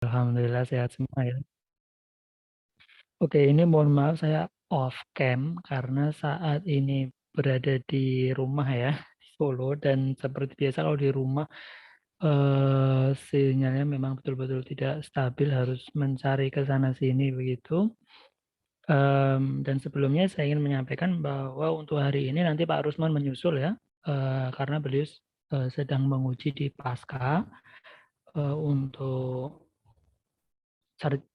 Alhamdulillah sehat semua ya. Oke, ini mohon maaf saya off cam karena saat ini berada di rumah ya, di Solo, dan seperti biasa kalau di rumah sinyalnya memang betul-betul tidak stabil, harus mencari ke sana sini begitu. Dan sebelumnya saya ingin menyampaikan bahwa untuk hari ini nanti Pak Rusman menyusul ya, karena beliau sedang menguji di Pasca untuk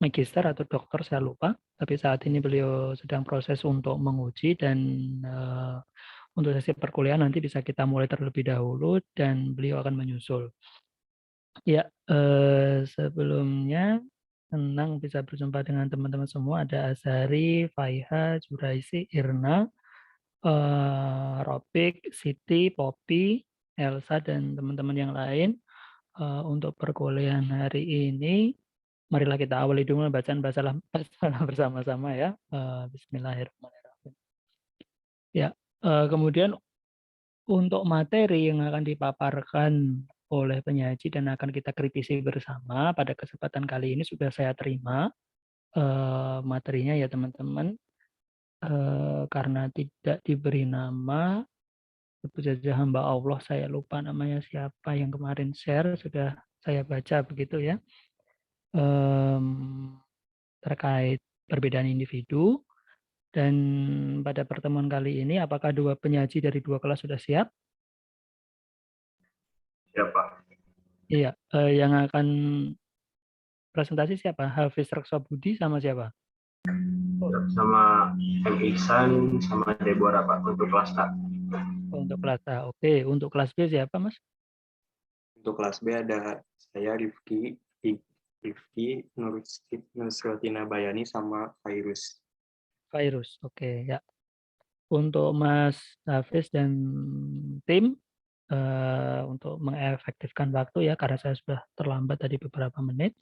magister atau dokter saya lupa, tapi saat ini beliau sedang proses untuk menguji dan eh, untuk sesi perkuliahan nanti bisa kita mulai terlebih dahulu dan beliau akan menyusul. Ya, sebelumnya senang bisa berjumpa dengan teman-teman semua. Ada Azhari, Faiha, Juraisi, Irna, Ropik, Siti, Poppy, Elsa, dan teman-teman yang lain. Untuk perkuliahan hari ini, marilah kita awali dulu bacaan bacalah bersama-sama ya. Bismillahirrahmanirrahim. Ya, kemudian untuk materi yang akan dipaparkan oleh penyaji dan akan kita kritisi bersama pada kesempatan kali ini sudah saya terima materinya ya teman-teman. Karena tidak diberi nama, sebut saja hamba Allah, saya lupa namanya siapa yang kemarin share, sudah saya baca begitu ya. Em, Terkait perbedaan individu. Dan pada pertemuan kali ini, apakah dua penyaji dari dua kelas sudah siap? Siapa? Iya, yang akan presentasi siapa? Hafiz Reksabudi sama siapa? Sama M. Ihsan sama Deborah Pak untuk kelas A. Untuk kelas A. Oke, untuk kelas B siapa, Mas? Untuk kelas B ada saya Rifki Nurusrotina Bayani sama Virus. Virus. Oke, ya. Untuk Mas Hafiz dan tim, untuk mengefektifkan waktu ya, karena saya sudah terlambat tadi beberapa menit,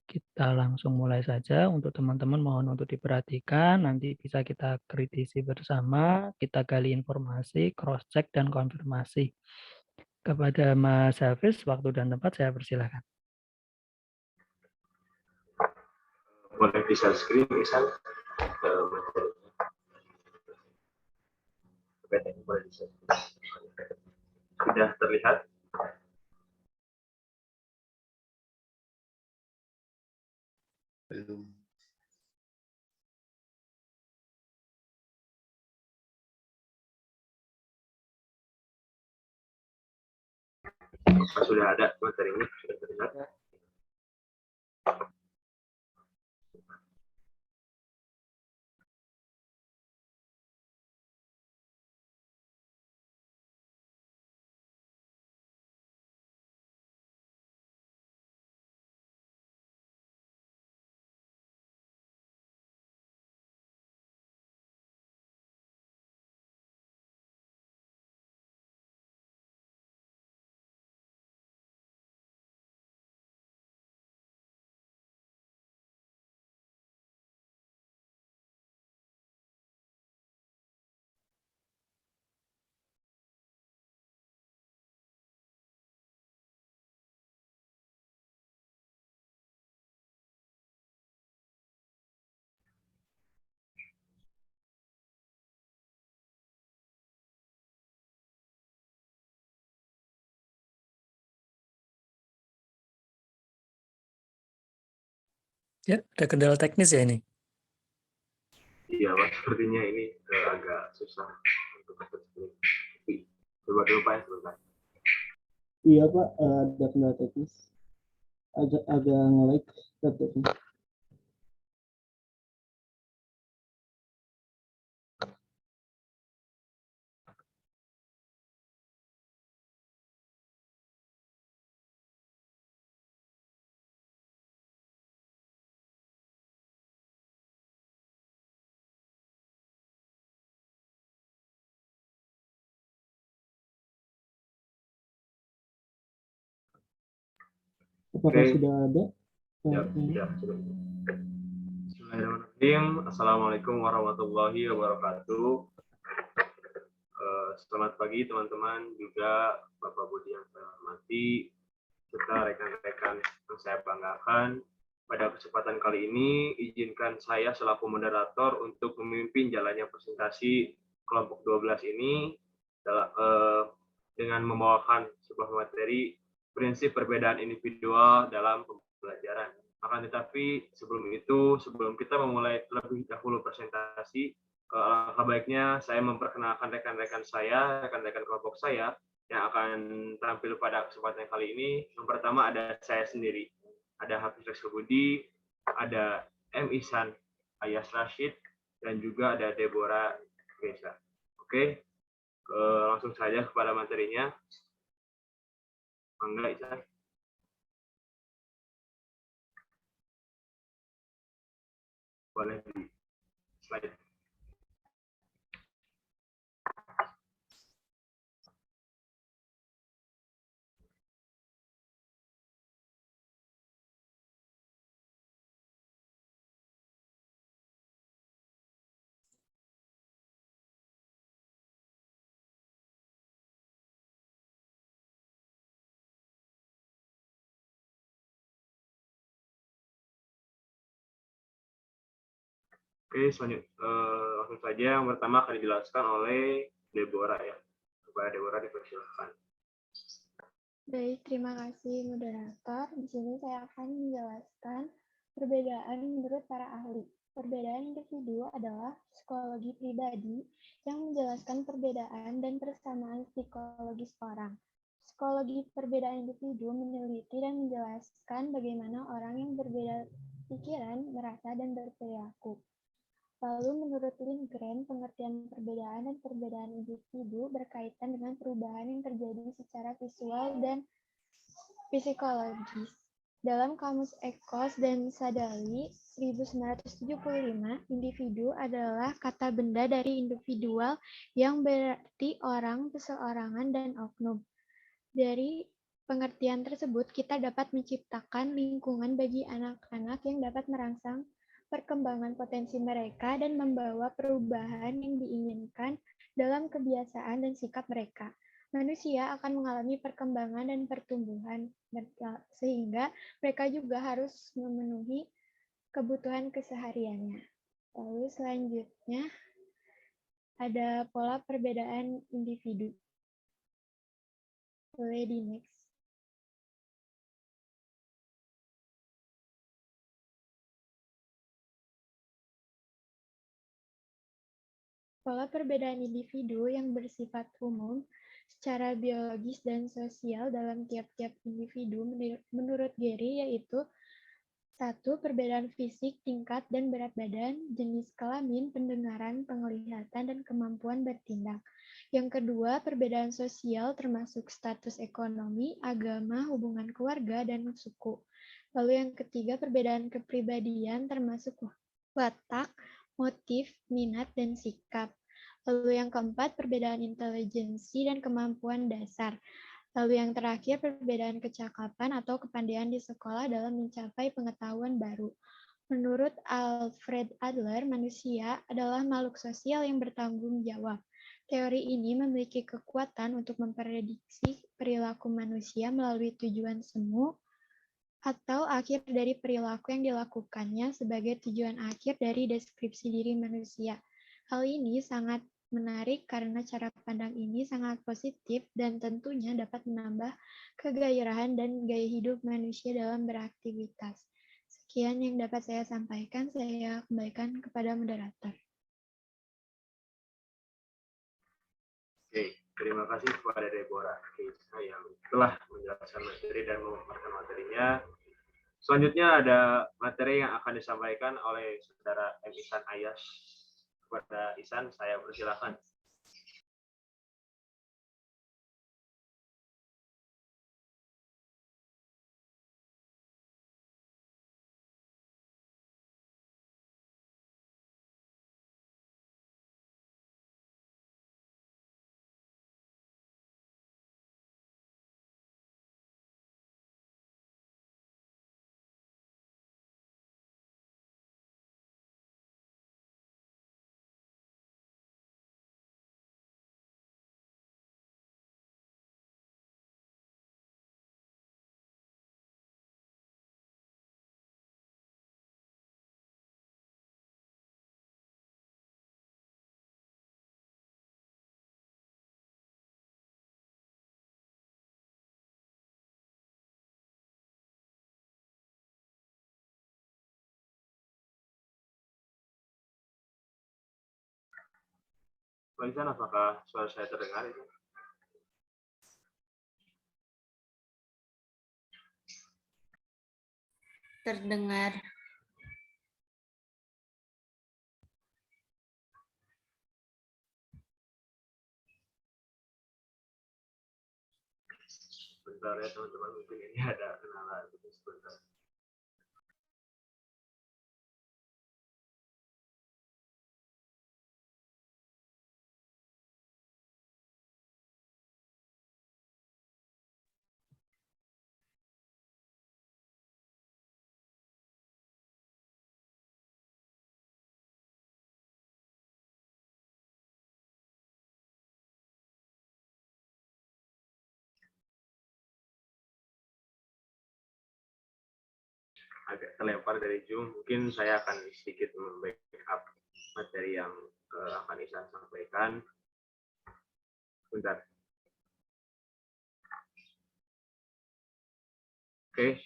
kita langsung mulai saja. Untuk teman-teman mohon untuk diperhatikan, nanti bisa kita kritisi bersama, kita gali informasi, cross-check, dan konfirmasi. Kepada Mas Hafiz, waktu dan tempat saya persilahkan. Boleh di share screen, Ihsan? Sudah terlihat? Belum. Sudah ada materinya, sudah terlihat. Ya, ada kendala teknis ya ini. Iya, Pak. Sepertinya ini agak susah untuk screen. Coba dulu Pak ya sebentar. Iya Pak, ada kendala teknis. Agak nge-lag laptopnya. Apakah Oke. sudah ada? Ya, sudah. Bismillahirrahmanirrahim. Assalamualaikum warahmatullahi wabarakatuh. Selamat pagi teman-teman, juga Bapak Budi yang saya hormati, serta rekan-rekan yang saya banggakan. Pada kesempatan kali ini, izinkan saya selaku moderator untuk memimpin jalannya presentasi kelompok 12 ini dengan membawakan sebuah materi prinsip perbedaan individual dalam pembelajaran. Akan tetapi sebelum kita memulai lebih dahulu presentasi, alangkah baiknya saya memperkenalkan rekan-rekan kelompok saya yang akan tampil pada kesempatan kali ini. Yang pertama ada saya sendiri, ada Hafiz Rizky Budi, ada M. Ihsan Ayas Rashid, dan juga ada Deborah Gesa. Oke, langsung saja kepada materinya. Mangga, Ihsan. Boleh di slide. Oke, langsung saja yang pertama akan dijelaskan oleh Deborah ya. Kepada Deborah dipersilakan. Baik, terima kasih moderator. Di sini saya akan menjelaskan perbedaan menurut para ahli. Perbedaan individu adalah psikologi pribadi yang menjelaskan perbedaan dan persamaan psikologis orang. Psikologi perbedaan individu meneliti dan menjelaskan bagaimana orang yang berbeda pikiran, merasa, dan berperilaku. Lalu menurut Lindgren, pengertian perbedaan dan perbedaan individu berkaitan dengan perubahan yang terjadi secara visual dan psikologis. Dalam Kamus Ekos dan Sadali 1975, individu adalah kata benda dari individual yang berarti orang, perseorangan, dan oknum. Dari pengertian tersebut, kita dapat menciptakan lingkungan bagi anak-anak yang dapat merangsang perkembangan potensi mereka dan membawa perubahan yang diinginkan dalam kebiasaan dan sikap mereka. Manusia akan mengalami perkembangan dan pertumbuhan, sehingga mereka juga harus memenuhi kebutuhan kesehariannya. Lalu selanjutnya ada pola perbedaan individu. Boleh di next. Pola perbedaan individu yang bersifat umum secara biologis dan sosial dalam tiap-tiap individu menurut Gary yaitu 1. Perbedaan fisik, tingkat dan berat badan, jenis kelamin, pendengaran, penglihatan, dan kemampuan bertindak. Yang kedua, perbedaan sosial termasuk status ekonomi, agama, hubungan keluarga, dan suku. Lalu yang ketiga, perbedaan kepribadian termasuk watak, motif, minat, dan sikap. Lalu yang keempat, perbedaan intelijensi dan kemampuan dasar. Lalu yang terakhir, perbedaan kecakapan atau kepandaian di sekolah dalam mencapai pengetahuan baru. Menurut Alfred Adler, manusia adalah makhluk sosial yang bertanggung jawab. Teori ini memiliki kekuatan untuk memprediksi perilaku manusia melalui tujuan semu atau akhir dari perilaku yang dilakukannya sebagai tujuan akhir dari deskripsi diri manusia. Hal ini sangat menarik karena cara pandang ini sangat positif dan tentunya dapat menambah kegairahan dan gaya hidup manusia dalam beraktivitas. Sekian yang dapat saya sampaikan, saya kembalikan kepada moderator. Oke, terima kasih kepada Deborah Gesa yang telah menjelaskan materi dan memaparkan materinya. Selanjutnya ada materi yang akan disampaikan oleh saudara M. Ihsan Ayas. Kepada Ihsan, saya persilakan. Lisan, apakah suara saya terdengar itu? Terdengar. Sebentar ya teman-teman, mungkin ini ada kendala sebentar. Agak terlempar dari Zoom, mungkin saya akan sedikit membackup materi yang akan Isan sampaikan. Bentar. Oke.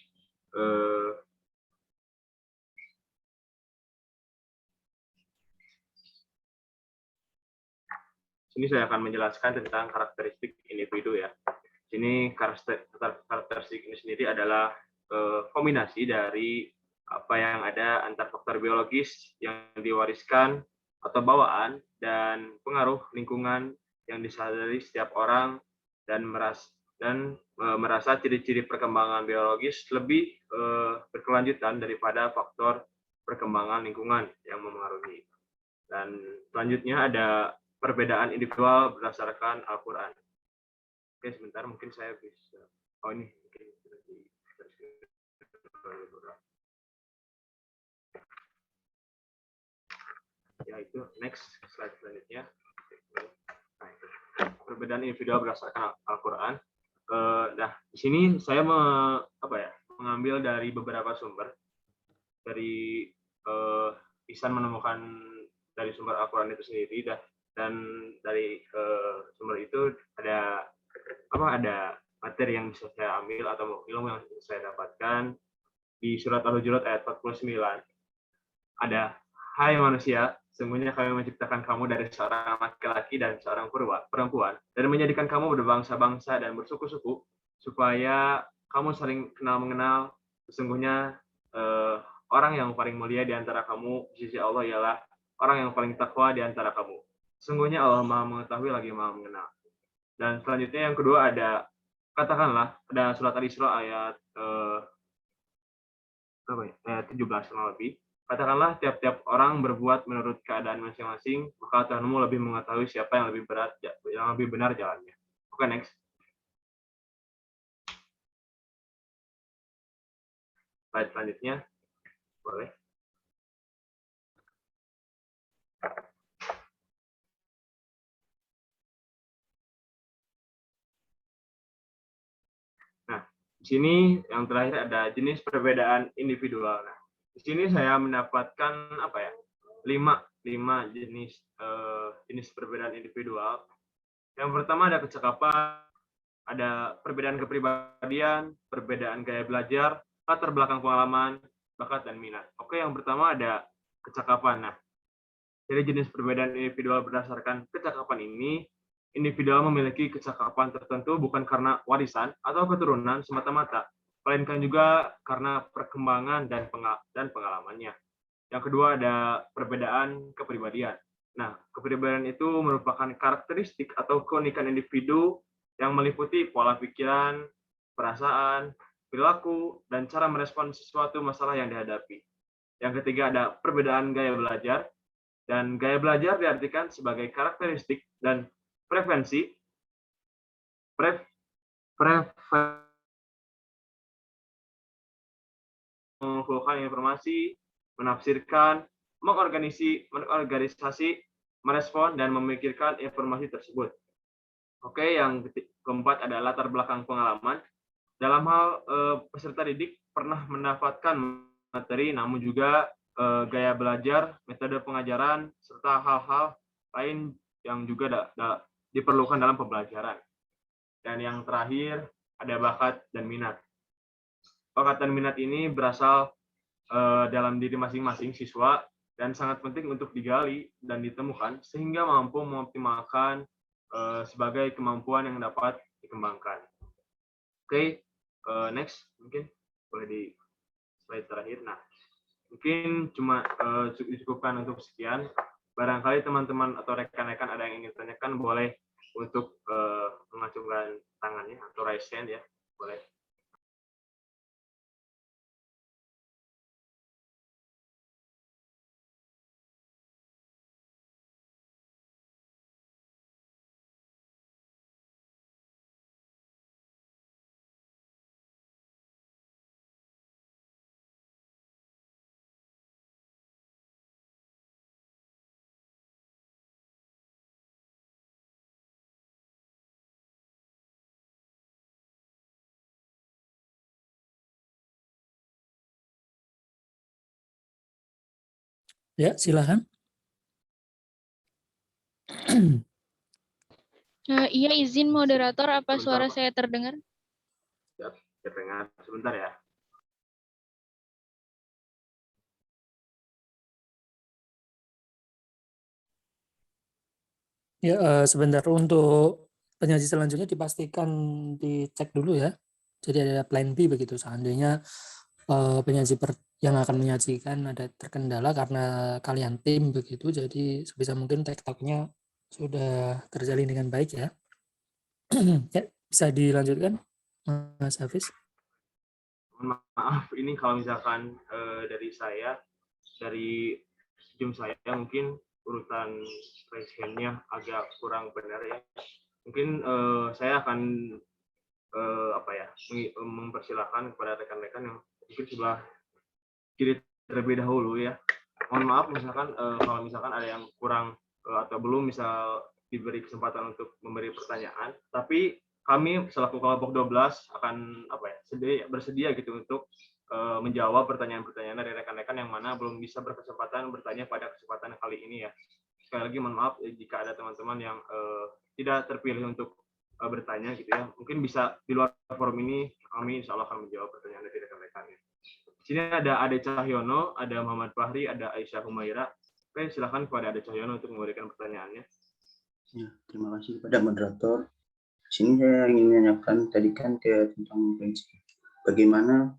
Sini saya akan menjelaskan tentang karakteristik individu ya. Sini karakteristik ini sendiri adalah kombinasi dari apa yang ada antar faktor biologis yang diwariskan atau bawaan dan pengaruh lingkungan yang disadari setiap orang dan merasa ciri-ciri perkembangan biologis lebih berkelanjutan daripada faktor perkembangan lingkungan yang memengaruhi. Dan selanjutnya ada perbedaan individual berdasarkan Al-Quran. Oke, sebentar, mungkin saya bisa. Oh, ini mungkin ya, itu next slide selanjutnya. Nah, itu. Perbedaan individual berdasarkan Al-Quran. Nah, di sini saya mengambil dari beberapa sumber. Dari Isan menemukan dari sumber Al-Quran itu sendiri, dan dari sumber itu ada materi yang bisa saya ambil atau ilmu yang bisa saya dapatkan di surat Al-Hujurat ayat 49. Ada, hai manusia, sesungguhnya kami menciptakan kamu dari seorang laki-laki dan seorang perempuan, dan menjadikan kamu berbangsa-bangsa dan bersuku-suku, supaya kamu saling kenal-mengenal. Sesungguhnya orang yang paling mulia di antara kamu di sisi Allah ialah orang yang paling takwa di antara kamu. Sesungguhnya Allah Maha mengetahui lagi Maha mengenal. Dan selanjutnya yang kedua ada, katakanlah, ada surat Al-Isra ayat 17 lebih. Katakanlah tiap-tiap orang berbuat menurut keadaan masing-masing, maka Tuhanmu lebih mengetahui siapa yang lebih benar jalannya. Oke, next. Slide selanjutnya. Boleh. Nah, di sini yang terakhir ada jenis perbedaan individual. Nah, di sini saya mendapatkan 5 jenis perbedaan individual. Yang pertama ada kecakapan, ada perbedaan kepribadian, perbedaan gaya belajar, latar belakang pengalaman, bakat dan minat. Oke, yang pertama ada kecakapan. Nah, dari jenis perbedaan individual berdasarkan kecakapan ini, individual memiliki kecakapan tertentu bukan karena warisan atau keturunan semata-mata, melainkan juga karena perkembangan dan pengalamannya. Yang kedua ada perbedaan kepribadian. Nah, kepribadian itu merupakan karakteristik atau keunikan individu yang meliputi pola pikiran, perasaan, perilaku, dan cara merespon sesuatu masalah yang dihadapi. Yang ketiga ada perbedaan gaya belajar. Dan gaya belajar diartikan sebagai karakteristik dan preferensi mengumpulkan informasi, menafsirkan, mengorganisasi, merespon, dan memikirkan informasi tersebut. Oke, yang keempat adalah latar belakang pengalaman. Dalam hal peserta didik pernah mendapatkan materi, namun juga gaya belajar, metode pengajaran, serta hal-hal lain yang juga diperlukan dalam pembelajaran. Dan yang terakhir ada bakat dan minat. Bakat dan minat ini berasal dalam diri masing-masing siswa dan sangat penting untuk digali dan ditemukan sehingga mampu mengoptimalkan sebagai kemampuan yang dapat dikembangkan. Oke, next mungkin boleh di slide terakhir. Nah, mungkin cuma cukupkan untuk sekian. Barangkali teman-teman atau rekan-rekan ada yang ingin tanyakan, boleh untuk mengacungkan tangannya atau raise hand ya, boleh. Ya, silakan. Iya, izin moderator, apa Sebentar, suara Pak. saya terdengar? Ya, terdengar. Sebentar ya. Ya, sebentar, untuk penyaji selanjutnya dipastikan dicek dulu ya. Jadi ada plan B begitu, seandainya penyaji yang akan menyajikan ada terkendala karena kalian tim begitu, jadi sebisa mungkin TikTok-nya sudah terjalin dengan baik ya. Ya, bisa dilanjutkan, Mas Hafiz. Mohon maaf, ini kalau misalkan dari saya, dari Zoom saya mungkin urutan raise hand-nya agak kurang benar ya. Mungkin saya akan mempersilahkan kepada rekan-rekan yang mungkin sebelah kiri terlebih dahulu ya. Mohon maaf misalkan kalau misalkan ada yang kurang atau belum misal diberi kesempatan untuk memberi pertanyaan, tapi kami selaku kelompok 12 akan bersedia gitu untuk menjawab pertanyaan-pertanyaan dari rekan-rekan yang mana belum bisa berkesempatan bertanya pada kesempatan kali ini ya. Sekali lagi mohon maaf jika ada teman-teman yang tidak terpilih untuk bertanya gitu ya. Mungkin bisa di luar forum ini kami insya Allah akan menjawab pertanyaan dari rekan-rekannya. Di sini ada Ade Cahyono, ada Muhammad Fahri, ada Aisyah Humaira. Oke, silakan kepada Ade Cahyono untuk memberikan pertanyaannya. Ya, terima kasih kepada moderator. Di sini saya ingin menanyakan tadi kan tentang prinsip bagaimana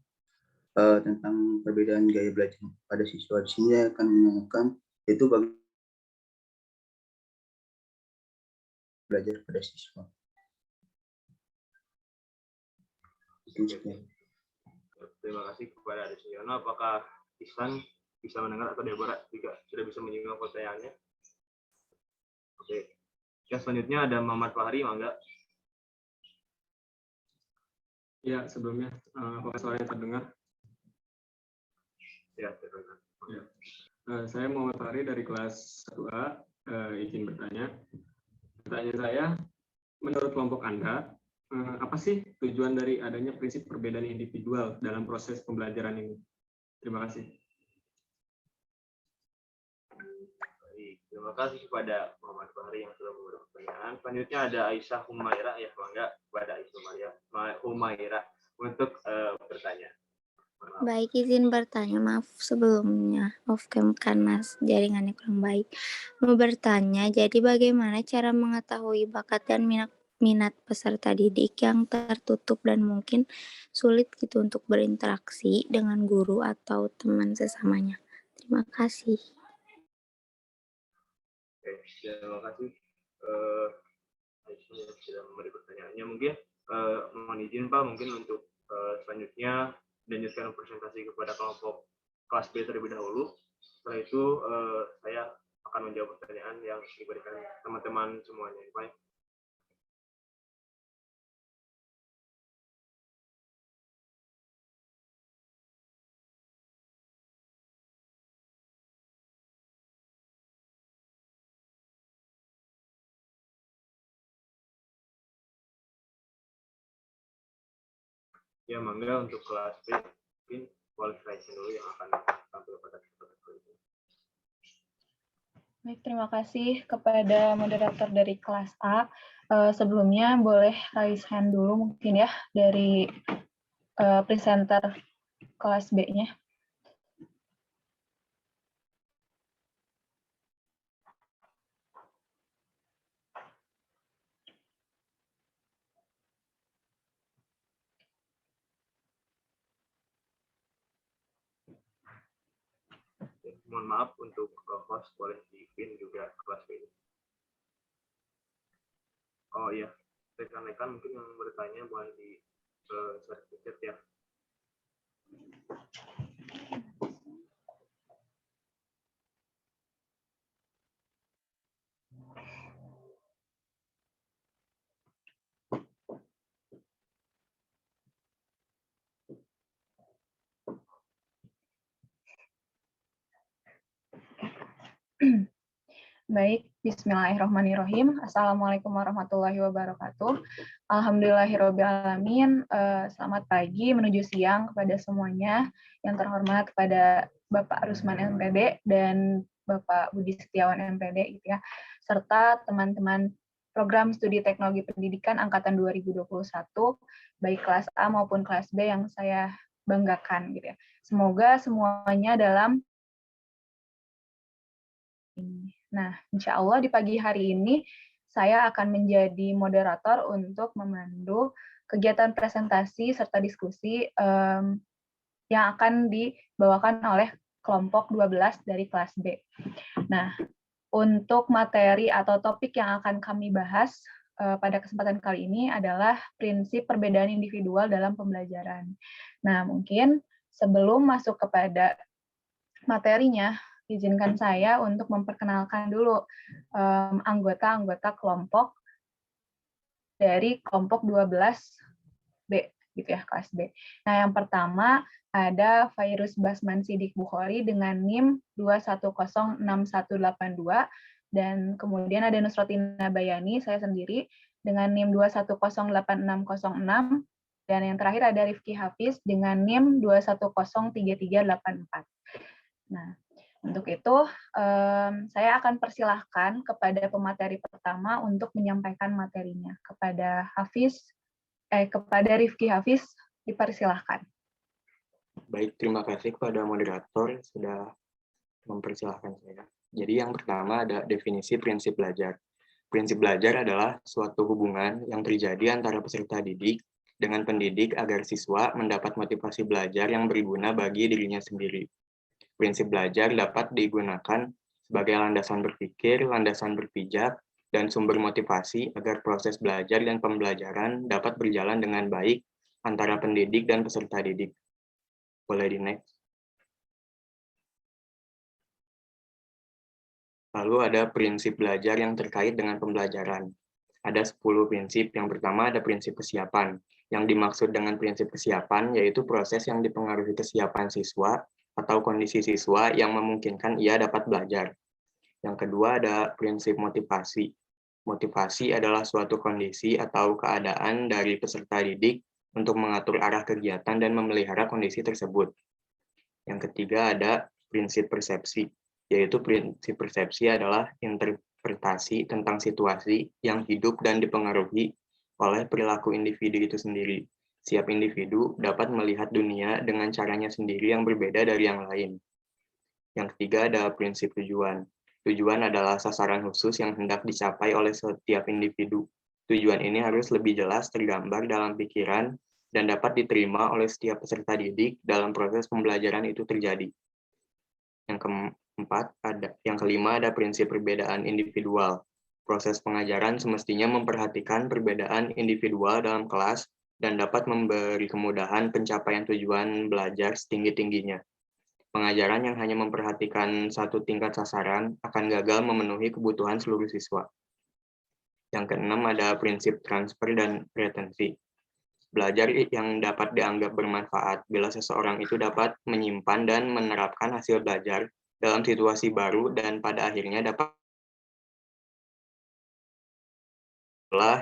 tentang perbedaan gaya belajar pada siswa. Di sini saya akan menanyakan itu belajar pada siswa. Terima kasih kepada Ade Cahyono. Apakah Ihsan bisa mendengar atau Deborah juga sudah bisa menyimak pertanyaannya? Oke. Ya, selanjutnya ada Muhammad Fahri, mangga. Ya, sebelumnya apakah suaranya terdengar? Ya, terdengar. Ya. Saya Muhammad Fahri dari kelas 1A, izin bertanya. Pertanyaan saya, menurut kelompok Anda, apa sih tujuan dari adanya prinsip perbedaan individual dalam proses pembelajaran ini? Terima kasih. Baik, terima kasih kepada Muhammad Fahri yang sudah memberi pertanyaan. Selanjutnya ada Aisyah Humaira, ya mangga kepada Aisyah Humaira untuk bertanya. Baik, izin bertanya, maaf sebelumnya off cam karena jaringannya kurang baik. Mau bertanya, jadi bagaimana cara mengetahui bakat dan minat peserta didik yang tertutup dan mungkin sulit gitu untuk berinteraksi dengan guru atau teman sesamanya? Terima kasih. Oke, terima kasih Aisyah yang sudah memberi pertanyaannya. Mungkin mohon izin Pak, mungkin untuk selanjutnya melanjutkan presentasi kepada kelompok kelas B terlebih dahulu. Setelah itu saya akan menjawab pertanyaan yang diberikan teman-teman semuanya. Baik. Ya, mangga untuk kelas B, mungkin qualification dulu yang akan tampil pada kesempatan ini. Baik, terima kasih kepada moderator dari kelas A. Sebelumnya boleh raise hand dulu mungkin ya dari presenter kelas B-nya. Mohon maaf untuk host, boleh di-pin juga kelas B ini. Oh iya, rekan-rekan mungkin yang bertanya boleh di share ke chat ya. Baik, bismillahirrahmanirrahim. Assalamualaikum warahmatullahi wabarakatuh. Alhamdulillahirrahmanirrahim. Selamat pagi menuju siang kepada semuanya. Yang terhormat kepada Bapak Rusman MPD dan Bapak Budi Setiawan MPD, gitu ya, serta teman-teman program studi teknologi pendidikan angkatan 2021, baik kelas A maupun kelas B yang saya banggakan, gitu ya. Semoga semuanya dalam ini. Nah, insya Allah di pagi hari ini saya akan menjadi moderator untuk memandu kegiatan presentasi serta diskusi yang akan dibawakan oleh kelompok 12 dari kelas B. Nah, untuk materi atau topik yang akan kami bahas pada kesempatan kali ini adalah prinsip perbedaan individual dalam pembelajaran. Nah, mungkin sebelum masuk kepada materinya, izinkan saya untuk memperkenalkan dulu anggota-anggota kelompok dari kelompok 12B, gitu ya, kelas B. Nah, yang pertama ada Fairuz Basman Sidik Bukhari dengan NIM 2106182, dan kemudian ada Nusrotina Bayani, saya sendiri, dengan NIM 2108606, dan yang terakhir ada Rifki Hafiz dengan NIM 2103384. Nah, untuk itu, saya akan persilahkan kepada pemateri pertama untuk menyampaikan materinya. Kepada Rifki Hafiz, dipersilahkan. Baik, terima kasih kepada moderator sudah mempersilahkan saya. Jadi yang pertama ada definisi prinsip belajar. Prinsip belajar adalah suatu hubungan yang terjadi antara peserta didik dengan pendidik agar siswa mendapat motivasi belajar yang berguna bagi dirinya sendiri. Prinsip belajar dapat digunakan sebagai landasan berpikir, landasan berpijak, dan sumber motivasi agar proses belajar dan pembelajaran dapat berjalan dengan baik antara pendidik dan peserta didik. Boleh di next. Lalu ada prinsip belajar yang terkait dengan pembelajaran. Ada 10 prinsip. Yang pertama ada prinsip kesiapan. Yang dimaksud dengan prinsip kesiapan yaitu proses yang dipengaruhi kesiapan siswa atau kondisi siswa yang memungkinkan ia dapat belajar. Yang kedua ada prinsip motivasi. Motivasi adalah suatu kondisi atau keadaan dari peserta didik untuk mengatur arah kegiatan dan memelihara kondisi tersebut. Yang ketiga ada prinsip persepsi, yaitu prinsip persepsi adalah interpretasi tentang situasi yang hidup dan dipengaruhi oleh perilaku individu itu sendiri. Setiap individu dapat melihat dunia dengan caranya sendiri yang berbeda dari yang lain. Yang ketiga ada prinsip tujuan. Tujuan adalah sasaran khusus yang hendak dicapai oleh setiap individu. Tujuan ini harus lebih jelas tergambar dalam pikiran dan dapat diterima oleh setiap peserta didik dalam proses pembelajaran itu terjadi. Yang kelima ada prinsip perbedaan individual. Proses pengajaran semestinya memperhatikan perbedaan individual dalam kelas dan dapat memberi kemudahan pencapaian tujuan belajar setinggi-tingginya. Pengajaran yang hanya memperhatikan satu tingkat sasaran akan gagal memenuhi kebutuhan seluruh siswa. Yang keenam ada prinsip transfer dan retensi. Belajar yang dapat dianggap bermanfaat bila seseorang itu dapat menyimpan dan menerapkan hasil belajar dalam situasi baru dan pada akhirnya dapat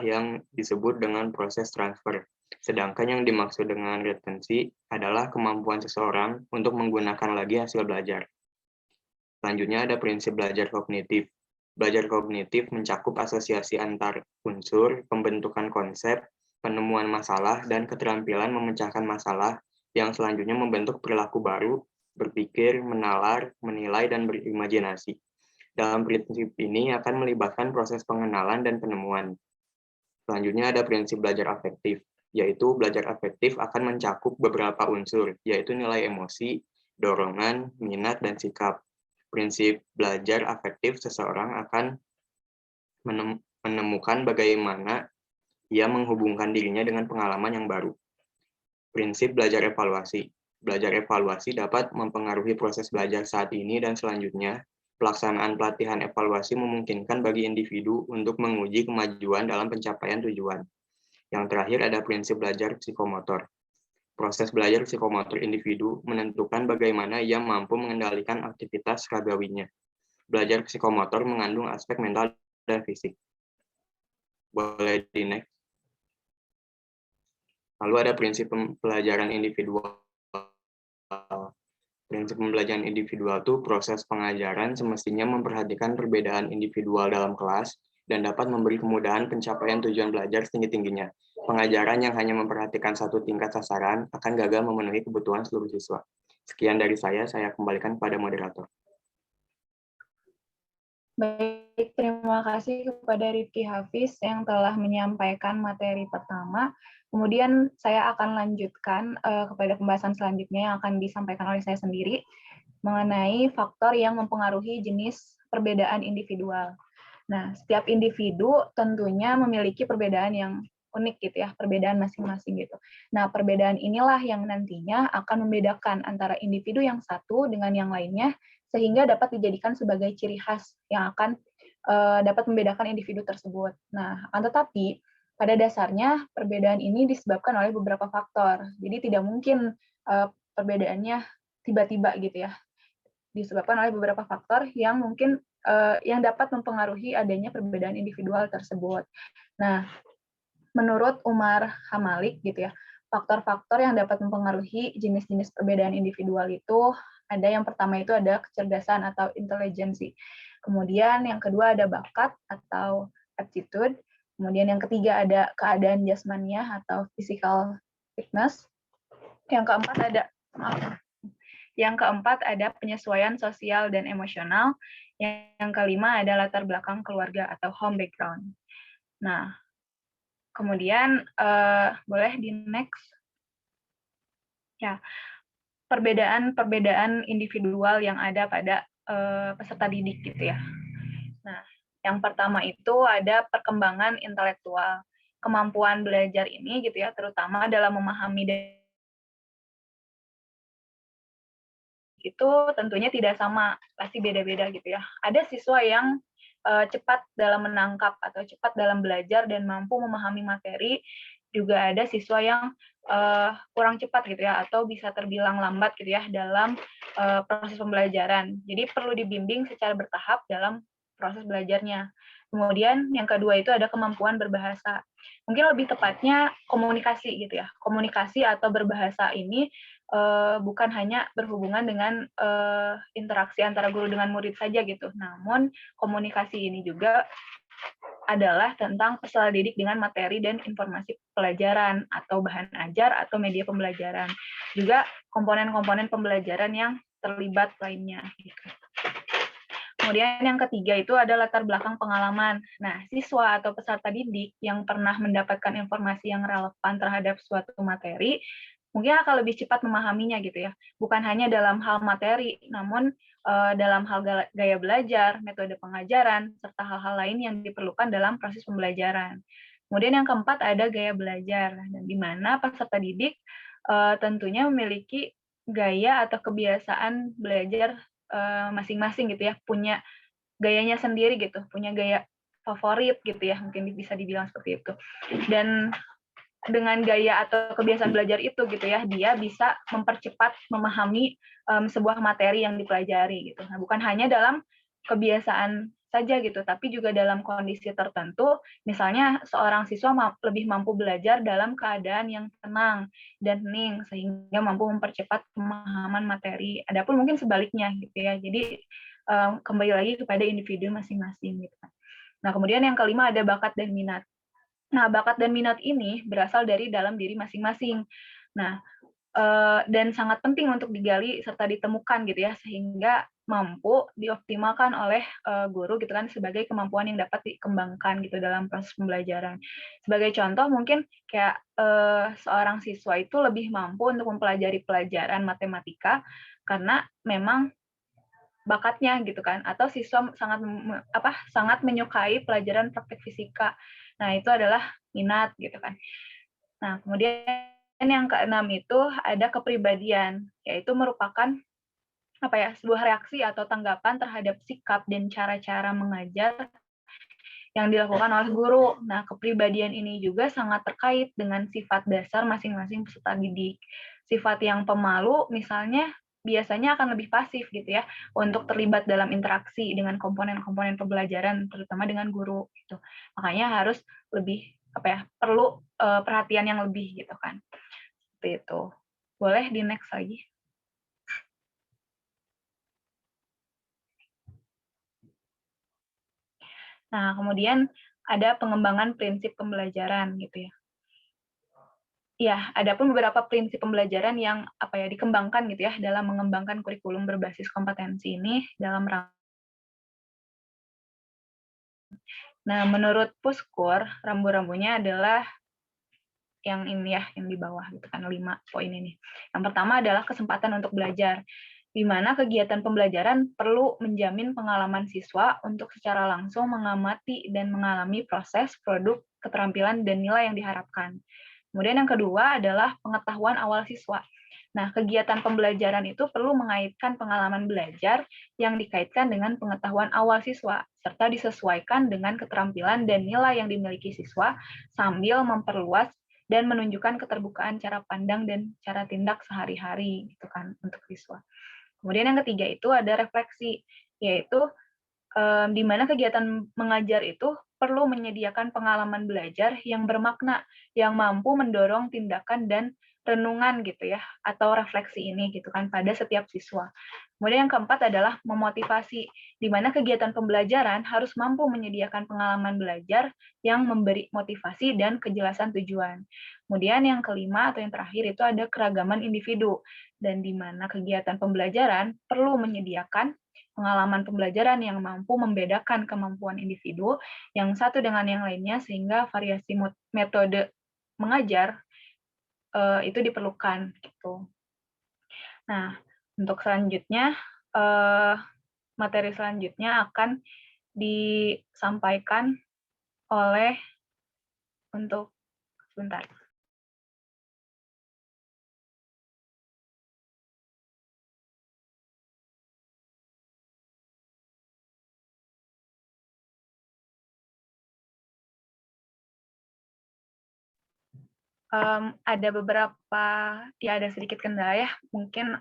yang disebut dengan proses transfer. Sedangkan yang dimaksud dengan retensi adalah kemampuan seseorang untuk menggunakan lagi hasil belajar. Selanjutnya ada prinsip belajar kognitif. Belajar kognitif mencakup asosiasi antar unsur, pembentukan konsep, penemuan masalah, dan keterampilan memecahkan masalah yang selanjutnya membentuk perilaku baru, berpikir, menalar, menilai, dan berimajinasi. Dalam prinsip ini akan melibatkan proses pengenalan dan penemuan. Selanjutnya ada prinsip belajar afektif, yaitu belajar afektif akan mencakup beberapa unsur, yaitu nilai emosi, dorongan, minat, dan sikap. Prinsip belajar afektif seseorang akan menemukan bagaimana ia menghubungkan dirinya dengan pengalaman yang baru. Prinsip belajar evaluasi. Belajar evaluasi dapat mempengaruhi proses belajar saat ini dan selanjutnya. Pelaksanaan pelatihan evaluasi memungkinkan bagi individu untuk menguji kemajuan dalam pencapaian tujuan. Yang terakhir ada prinsip belajar psikomotor. Proses belajar psikomotor individu menentukan bagaimana ia mampu mengendalikan aktivitas ragawinya. Belajar psikomotor mengandung aspek mental dan fisik. Boleh di next. Lalu ada prinsip pembelajaran individual. Prinsip pembelajaran individual itu proses pengajaran semestinya memperhatikan perbedaan individual dalam kelas dan dapat memberi kemudahan pencapaian tujuan belajar setinggi-tingginya. Pengajaran yang hanya memperhatikan satu tingkat sasaran akan gagal memenuhi kebutuhan seluruh siswa. Sekian dari saya kembalikan kepada moderator. Baik, terima kasih kepada Rifki Hafiz yang telah menyampaikan materi pertama. Kemudian saya akan lanjutkan kepada pembahasan selanjutnya yang akan disampaikan oleh saya sendiri mengenai faktor yang mempengaruhi jenis perbedaan individual. Nah, setiap individu tentunya memiliki perbedaan yang unik gitu ya, perbedaan masing-masing gitu. Nah, perbedaan inilah yang nantinya akan membedakan antara individu yang satu dengan yang lainnya, sehingga dapat dijadikan sebagai ciri khas yang akan dapat membedakan individu tersebut. Nah, akan tetapi pada dasarnya perbedaan ini disebabkan oleh beberapa faktor. Jadi tidak mungkin perbedaannya tiba-tiba gitu ya. Disebabkan oleh beberapa faktor yang mungkin yang dapat mempengaruhi adanya perbedaan individual tersebut. Nah, menurut Umar Hamalik gitu ya, faktor-faktor yang dapat mempengaruhi jenis-jenis perbedaan individual itu ada yang pertama itu ada kecerdasan atau intelijensi. Kemudian yang kedua ada bakat atau aptitude. Kemudian yang ketiga ada keadaan jasmaniah atau physical fitness. Yang keempat ada penyesuaian sosial dan emosional. Yang kelima ada latar belakang keluarga atau home background. Nah, kemudian boleh di next. Ya, perbedaan individual yang ada pada peserta didik gitu ya. Nah, yang pertama itu ada perkembangan intelektual. Kemampuan belajar ini gitu ya, terutama dalam memahami itu tentunya tidak sama, pasti beda-beda gitu ya. Ada siswa yang cepat dalam menangkap atau cepat dalam belajar dan mampu memahami materi, juga ada siswa yang kurang cepat gitu ya, atau bisa terbilang lambat gitu ya dalam proses pembelajaran. Jadi perlu dibimbing secara bertahap dalam proses belajarnya. Kemudian yang kedua itu ada kemampuan berbahasa. Mungkin lebih tepatnya komunikasi gitu ya. Komunikasi atau berbahasa ini bukan hanya berhubungan dengan interaksi antara guru dengan murid saja gitu. Namun komunikasi ini juga adalah tentang peserta didik dengan materi dan informasi pelajaran atau bahan ajar atau media pembelajaran. Juga komponen-komponen pembelajaran yang terlibat lainnya. Kemudian yang ketiga itu ada latar belakang pengalaman. Nah, siswa atau peserta didik yang pernah mendapatkan informasi yang relevan terhadap suatu materi, mungkin akan lebih cepat memahaminya gitu ya. Bukan hanya dalam hal materi, namun dalam hal gaya belajar, metode pengajaran, serta hal-hal lain yang diperlukan dalam proses pembelajaran. Kemudian yang keempat ada gaya belajar, dan di mana peserta didik tentunya memiliki gaya atau kebiasaan belajar masing-masing gitu ya, punya gayanya sendiri gitu, punya gaya favorit gitu ya, mungkin bisa dibilang seperti itu. Dan dengan gaya atau kebiasaan belajar itu gitu ya, dia bisa mempercepat memahami sebuah materi yang dipelajari gitu. Nah, bukan hanya dalam kebiasaan saja gitu, tapi juga dalam kondisi tertentu, misalnya seorang siswa lebih mampu belajar dalam keadaan yang tenang dan hening, sehingga mampu mempercepat pemahaman materi. Adapun mungkin sebaliknya gitu ya, jadi kembali lagi kepada individu masing-masing gitu. Nah, kemudian yang kelima ada bakat dan minat. Nah, bakat dan minat ini berasal dari dalam diri masing-masing. Nah, dan sangat penting untuk digali serta ditemukan gitu ya, sehingga mampu dioptimalkan oleh guru gitu kan sebagai kemampuan yang dapat dikembangkan gitu dalam proses pembelajaran. Sebagai contoh mungkin kayak seorang siswa itu lebih mampu untuk mempelajari pelajaran matematika karena memang bakatnya gitu kan, atau siswa sangat menyukai pelajaran praktik fisika. Nah, itu adalah minat gitu kan. Nah, kemudian yang keenam itu ada kepribadian, yaitu merupakan sebuah reaksi atau tanggapan terhadap sikap dan cara-cara mengajar yang dilakukan oleh guru. Nah, kepribadian ini juga sangat terkait dengan sifat dasar masing-masing peserta didik. Sifat yang pemalu misalnya biasanya akan lebih pasif gitu ya untuk terlibat dalam interaksi dengan komponen-komponen pembelajaran terutama dengan guru gitu. Makanya harus lebih perlu perhatian yang lebih gitu kan. Seperti itu. Boleh di next lagi. Nah, kemudian ada pengembangan prinsip pembelajaran gitu ya. Ya, ada pun beberapa prinsip pembelajaran yang dikembangkan gitu ya dalam mengembangkan kurikulum berbasis kompetensi ini dalam rangka. Nah, menurut Puskur, rambu-rambunya adalah yang ini ya, yang di bawah gitu kan 5 poin ini. Yang pertama adalah kesempatan untuk belajar, di mana kegiatan pembelajaran perlu menjamin pengalaman siswa untuk secara langsung mengamati dan mengalami proses, produk, keterampilan, dan nilai yang diharapkan. Kemudian yang kedua adalah pengetahuan awal siswa. Nah, kegiatan pembelajaran itu perlu mengaitkan pengalaman belajar yang dikaitkan dengan pengetahuan awal siswa, serta disesuaikan dengan keterampilan dan nilai yang dimiliki siswa, sambil memperluas dan menunjukkan keterbukaan cara pandang dan cara tindak sehari-hari gitu kan untuk siswa. Kemudian yang ketiga itu ada refleksi, yaitu di mana kegiatan mengajar itu perlu menyediakan pengalaman belajar yang bermakna, yang mampu mendorong tindakan dan renungan gitu ya, atau refleksi ini gitu kan pada setiap siswa. Kemudian yang keempat adalah memotivasi, di mana kegiatan pembelajaran harus mampu menyediakan pengalaman belajar yang memberi motivasi dan kejelasan tujuan. Kemudian yang kelima atau yang terakhir itu ada keragaman individu, dan di mana kegiatan pembelajaran perlu menyediakan pengalaman pembelajaran yang mampu membedakan kemampuan individu yang satu dengan yang lainnya sehingga variasi metode mengajar itu diperlukan gitu. Nah, untuk selanjutnya materi selanjutnya akan disampaikan oleh sebentar. Ada beberapa, ya ada sedikit kendala ya, mungkin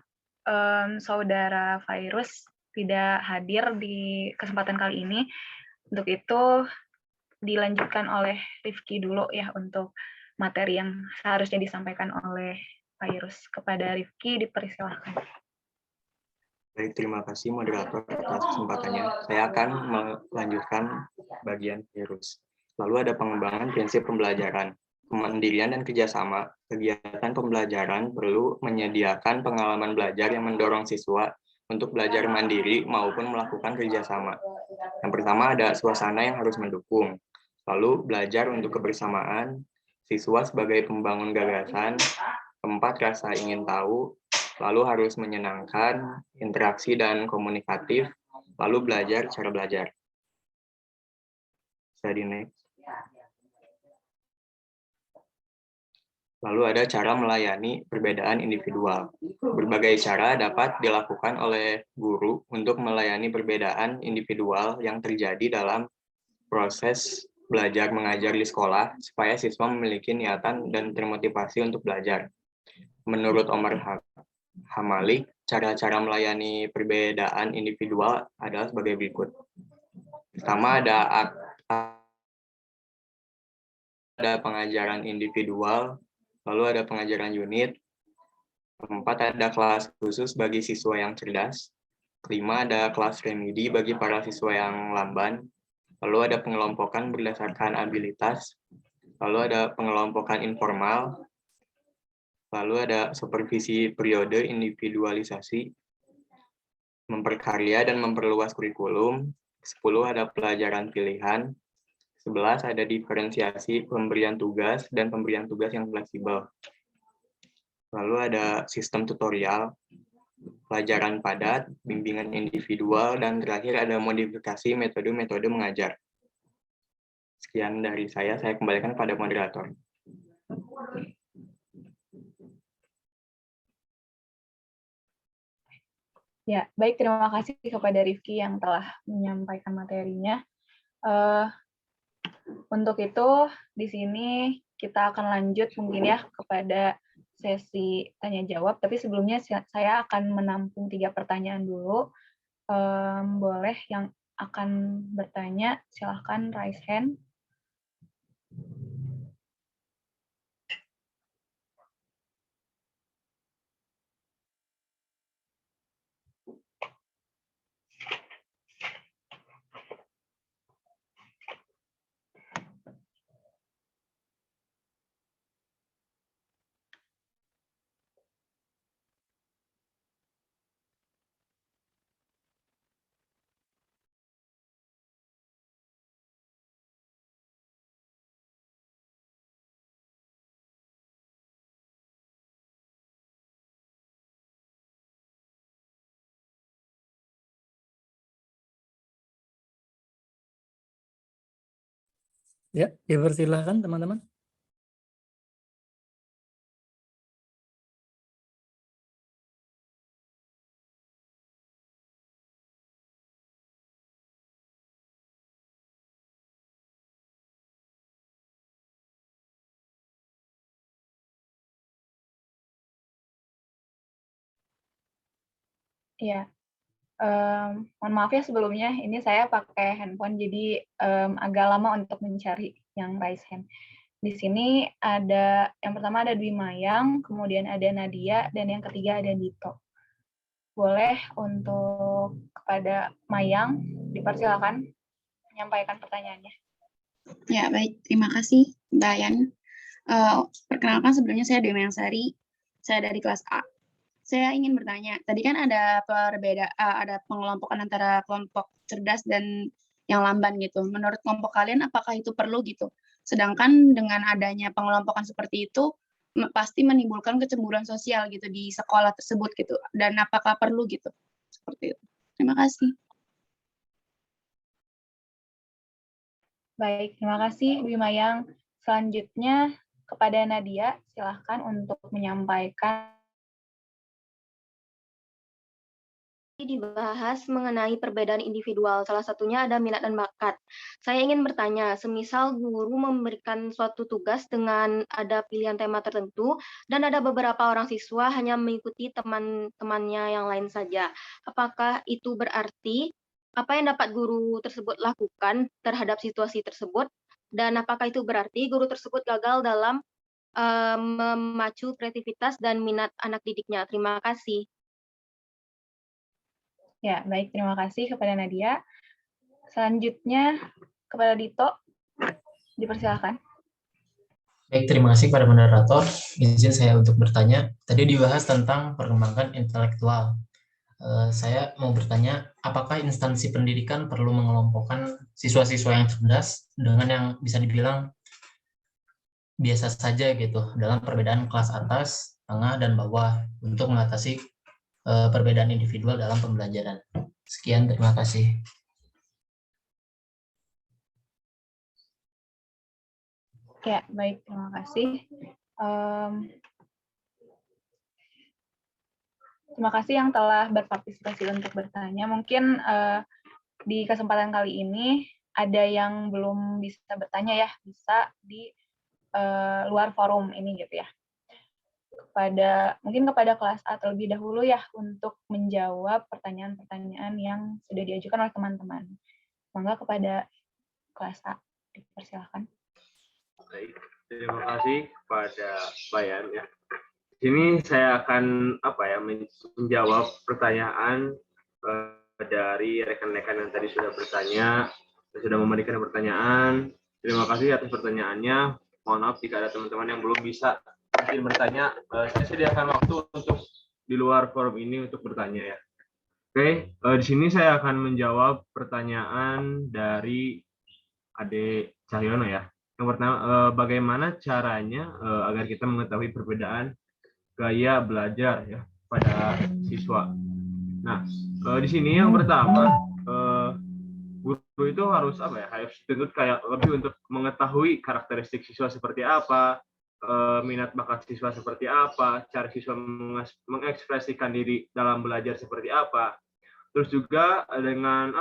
saudara Virus tidak hadir di kesempatan kali ini. Untuk itu dilanjutkan oleh Rifki dulu ya untuk materi yang seharusnya disampaikan oleh Virus. Kepada Rifki dipersilahkan. Baik, terima kasih moderator atas kesempatannya. Saya akan melanjutkan bagian Virus. Lalu ada pengembangan prinsip pembelajaran. Kemandirian dan kerjasama, kegiatan pembelajaran perlu menyediakan pengalaman belajar yang mendorong siswa untuk belajar mandiri maupun melakukan kerjasama. Yang pertama ada suasana yang harus mendukung, lalu belajar untuk kebersamaan, siswa sebagai pembangun gagasan, keempat rasa ingin tahu, lalu harus menyenangkan, interaksi dan komunikatif, lalu belajar cara belajar. Bisa di next. Lalu ada cara melayani perbedaan individual. Berbagai cara dapat dilakukan oleh guru untuk melayani perbedaan individual yang terjadi dalam proses belajar mengajar di sekolah, supaya siswa memiliki niatan dan termotivasi untuk belajar. Menurut Omar Hamalik, cara-cara melayani perbedaan individual adalah sebagai berikut. Pertama ada pengajaran individual, lalu ada pengajaran unit, keempat ada kelas khusus bagi siswa yang cerdas, kelima ada kelas remedi bagi para siswa yang lamban, lalu ada pengelompokan berdasarkan abilitas, lalu ada pengelompokan informal, lalu ada supervisi periode individualisasi, memperkarya dan memperluas kurikulum, 10 ada pelajaran pilihan, 11 ada diferensiasi pemberian tugas dan pemberian tugas yang fleksibel. Lalu ada sistem tutorial, pelajaran padat, bimbingan individual, dan terakhir ada modifikasi metode-metode mengajar. Sekian dari saya kembalikan pada moderator. Ya, baik, terima kasih kepada Rifki yang telah menyampaikan materinya. Untuk itu, di sini kita akan lanjut mungkin ya kepada sesi tanya-jawab, tapi sebelumnya saya akan menampung 3 pertanyaan dulu. Boleh yang akan bertanya, silahkan raise hand. Ya, dipersilahkan teman-teman. Iya, mohon maaf ya sebelumnya, ini saya pakai handphone, jadi agak lama untuk mencari yang raise hand. Di sini ada, yang pertama ada Dwi Mayang, kemudian ada Nadia, dan yang ketiga ada Dito. Boleh untuk kepada Mayang, dipersilakan menyampaikan pertanyaannya. Ya, baik. Terima kasih, Mbak Yan. Perkenalkan, sebelumnya saya Dwi Mayang Sari, saya dari kelas A. Saya ingin bertanya, tadi kan ada ada pengelompokan antara kelompok cerdas dan yang lamban gitu. Menurut kelompok kalian, apakah itu perlu gitu? Sedangkan dengan adanya pengelompokan seperti itu, pasti menimbulkan kecemburuan sosial gitu di sekolah tersebut gitu. Dan apakah perlu gitu? Seperti itu. Terima kasih. Baik, terima kasih Dwi Mayang. Selanjutnya kepada Nadia, silahkan untuk menyampaikan. Dibahas mengenai perbedaan individual, salah satunya ada minat dan bakat. Saya ingin bertanya, semisal guru memberikan suatu tugas dengan ada pilihan tema tertentu, dan ada beberapa orang siswa hanya mengikuti teman-temannya yang lain saja. Apakah itu berarti apa yang dapat guru tersebut lakukan terhadap situasi tersebut, dan apakah itu berarti guru tersebut gagal dalam memacu kreativitas dan minat anak didiknya? Terima kasih. Ya, baik. Terima kasih kepada Nadia. Selanjutnya kepada Dito, dipersilakan. Baik, terima kasih kepada moderator. Izin saya untuk bertanya. Tadi dibahas tentang perkembangan intelektual. Saya mau bertanya, apakah instansi pendidikan perlu mengelompokkan siswa-siswa yang cerdas dengan yang bisa dibilang biasa saja gitu dalam perbedaan kelas atas, tengah, dan bawah untuk mengatasi perbedaan individual dalam pembelajaran. Sekian, terima kasih. Ya, baik, terima kasih. Terima kasih yang telah berpartisipasi untuk bertanya. Mungkin di kesempatan kali ini ada yang belum bisa bertanya ya, bisa di luar forum ini gitu ya. Mungkin kepada kelas A terlebih dahulu ya untuk menjawab pertanyaan-pertanyaan yang sudah diajukan oleh teman-teman. Monggo kepada kelas A, dipersilakan. Baik, terima kasih kepada Bayan ya. Di sini saya akan menjawab pertanyaan dari rekan-rekan yang tadi sudah bertanya, sudah memberikan pertanyaan. Terima kasih atas pertanyaannya. Mohon maaf jika ada teman-teman yang belum bisa mungkin bertanya. Saya sediakan waktu untuk di luar forum ini untuk bertanya ya. Oke, di sini saya akan menjawab pertanyaan dari Ade Cahyono ya. Yang pertama, bagaimana caranya agar kita mengetahui perbedaan gaya belajar ya pada siswa. Nah, di sini yang pertama, guru itu harus harus dituntut kayak lebih untuk mengetahui karakteristik siswa seperti apa, minat bakat siswa seperti apa, cara siswa mengekspresikan diri dalam belajar seperti apa. Terus juga dengan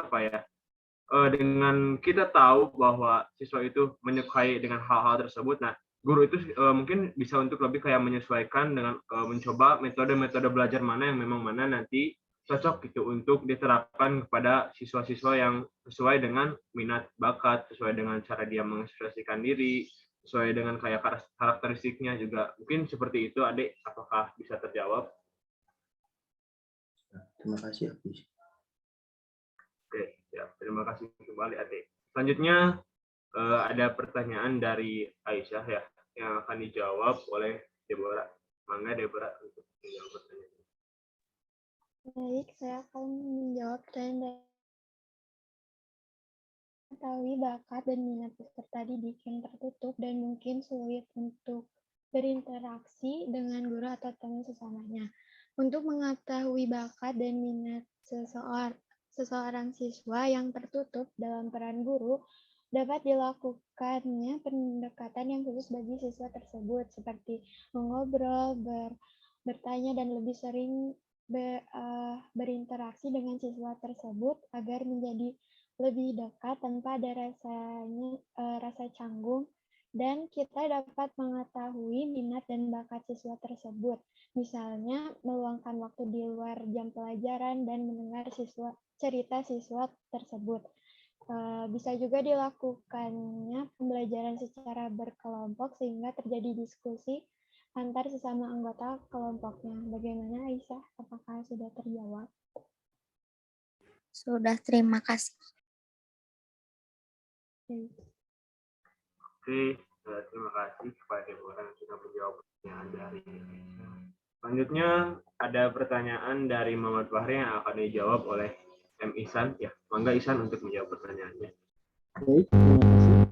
dengan kita tahu bahwa siswa itu menyukai dengan hal-hal tersebut. Nah, guru itu mungkin bisa untuk lebih kayak menyesuaikan dengan mencoba metode-metode belajar mana yang memang mana nanti cocok gitu untuk diterapkan kepada siswa-siswa yang sesuai dengan minat bakat, sesuai dengan cara dia mengekspresikan diri, sesuai dengan kayak karakteristiknya juga. Mungkin seperti itu, Adik. Apakah bisa terjawab? Terima kasih, Hafiz. Oke, ya, terima kasih kembali, Adik. Selanjutnya ada pertanyaan dari Aisyah ya, yang akan dijawab oleh Deborah. Mangga Deborah untuk menjawab pertanyaan. Baik, saya akan menjawab pertanyaan dari mengetahui bakat dan minat peserta didik yang tertutup dan mungkin sulit untuk berinteraksi dengan guru atau teman sesamanya. Untuk mengetahui bakat dan minat seseorang siswa yang tertutup dalam peran guru, dapat dilakukannya pendekatan yang khusus bagi siswa tersebut, seperti mengobrol, bertanya, dan lebih sering berinteraksi dengan siswa tersebut agar menjadi lebih dekat tanpa ada rasa canggung, dan kita dapat mengetahui minat dan bakat siswa tersebut, misalnya meluangkan waktu di luar jam pelajaran dan mendengar cerita siswa tersebut. Bisa juga dilakukannya pembelajaran secara berkelompok sehingga terjadi diskusi antar sesama anggota kelompoknya. Bagaimana, Aisyah? Apakah sudah terjawab? Sudah, terima kasih. Oke, terima kasih kepada Deborah yang sudah menjawab pertanyaan dari Aisyah. Selanjutnya ada pertanyaan dari Muhammad Fahri yang akan dijawab oleh M. Ihsan. Ya, mangga Ihsan untuk menjawab pertanyaannya. Baik, terima kasih.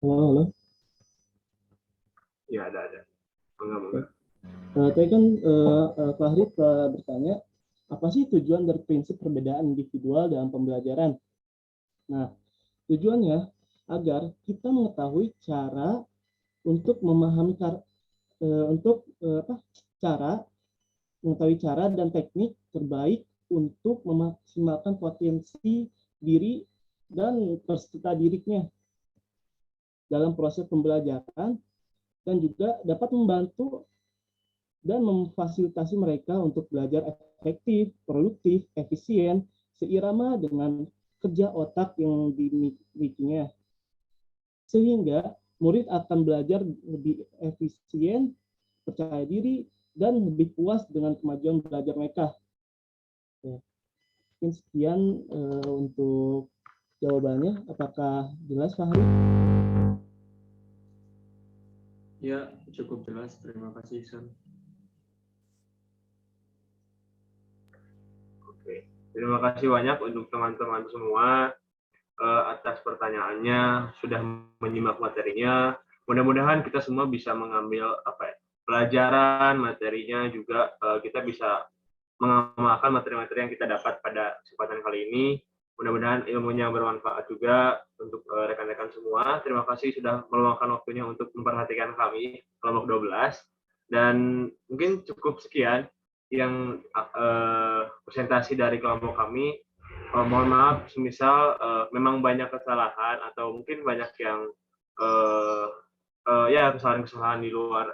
Halo. Ya, ada. Mangga. Tadi kan Fahri bertanya, apa sih tujuan dari prinsip perbedaan individual dalam pembelajaran? Nah, tujuannya agar kita mengetahui cara untuk memahami cara dan teknik terbaik untuk memaksimalkan potensi diri dan peserta didiknya dalam proses pembelajaran, dan juga dapat membantu dan memfasilitasi mereka untuk belajar efektif, produktif, efisien, seirama dengan kerja otak yang dimilikinya. Sehingga murid akan belajar lebih efisien, percaya diri, dan lebih puas dengan kemajuan belajar mereka. Mungkin sekian untuk jawabannya. Apakah jelas, Fahri? Ya, cukup jelas. Terima kasih, Ihsan. Oke, terima kasih banyak untuk teman-teman semua atas pertanyaannya, sudah menyimak materinya. Mudah-mudahan kita semua bisa mengambil pelajaran materinya, juga kita bisa mengamalkan materi-materi yang kita dapat pada kesempatan kali ini. Mudah-mudahan ilmunya bermanfaat juga untuk rekan-rekan semua. Terima kasih sudah meluangkan waktunya untuk memperhatikan kami, kelompok 12. Dan mungkin cukup sekian yang presentasi dari kelompok kami. Mohon maaf, semisal memang banyak kesalahan atau mungkin banyak yang kesalahan-kesalahan di luar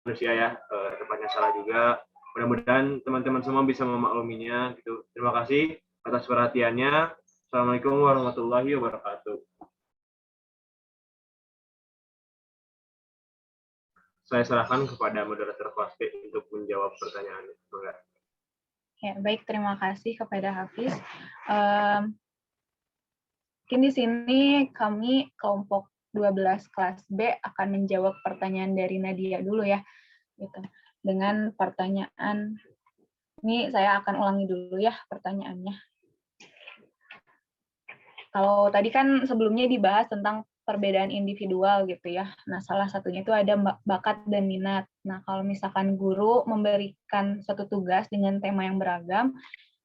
manusia ya, tepatnya salah juga. Mudah-mudahan teman-teman semua bisa memakluminya gitu. Terima kasih atas perhatiannya. Assalamualaikum warahmatullahi wabarakatuh. Saya serahkan kepada moderator kelas B untuk menjawab pertanyaannya. Ya, baik, terima kasih kepada Hafiz. Mungkin di sini kami kelompok 12 kelas B akan menjawab pertanyaan dari Nadia dulu ya. Gitu. dengan pertanyaan. Ini saya akan ulangi dulu ya pertanyaannya. Kalau tadi kan sebelumnya dibahas tentang perbedaan individual gitu ya. Nah, salah satunya itu ada bakat dan minat. Nah, kalau misalkan guru memberikan suatu tugas dengan tema yang beragam,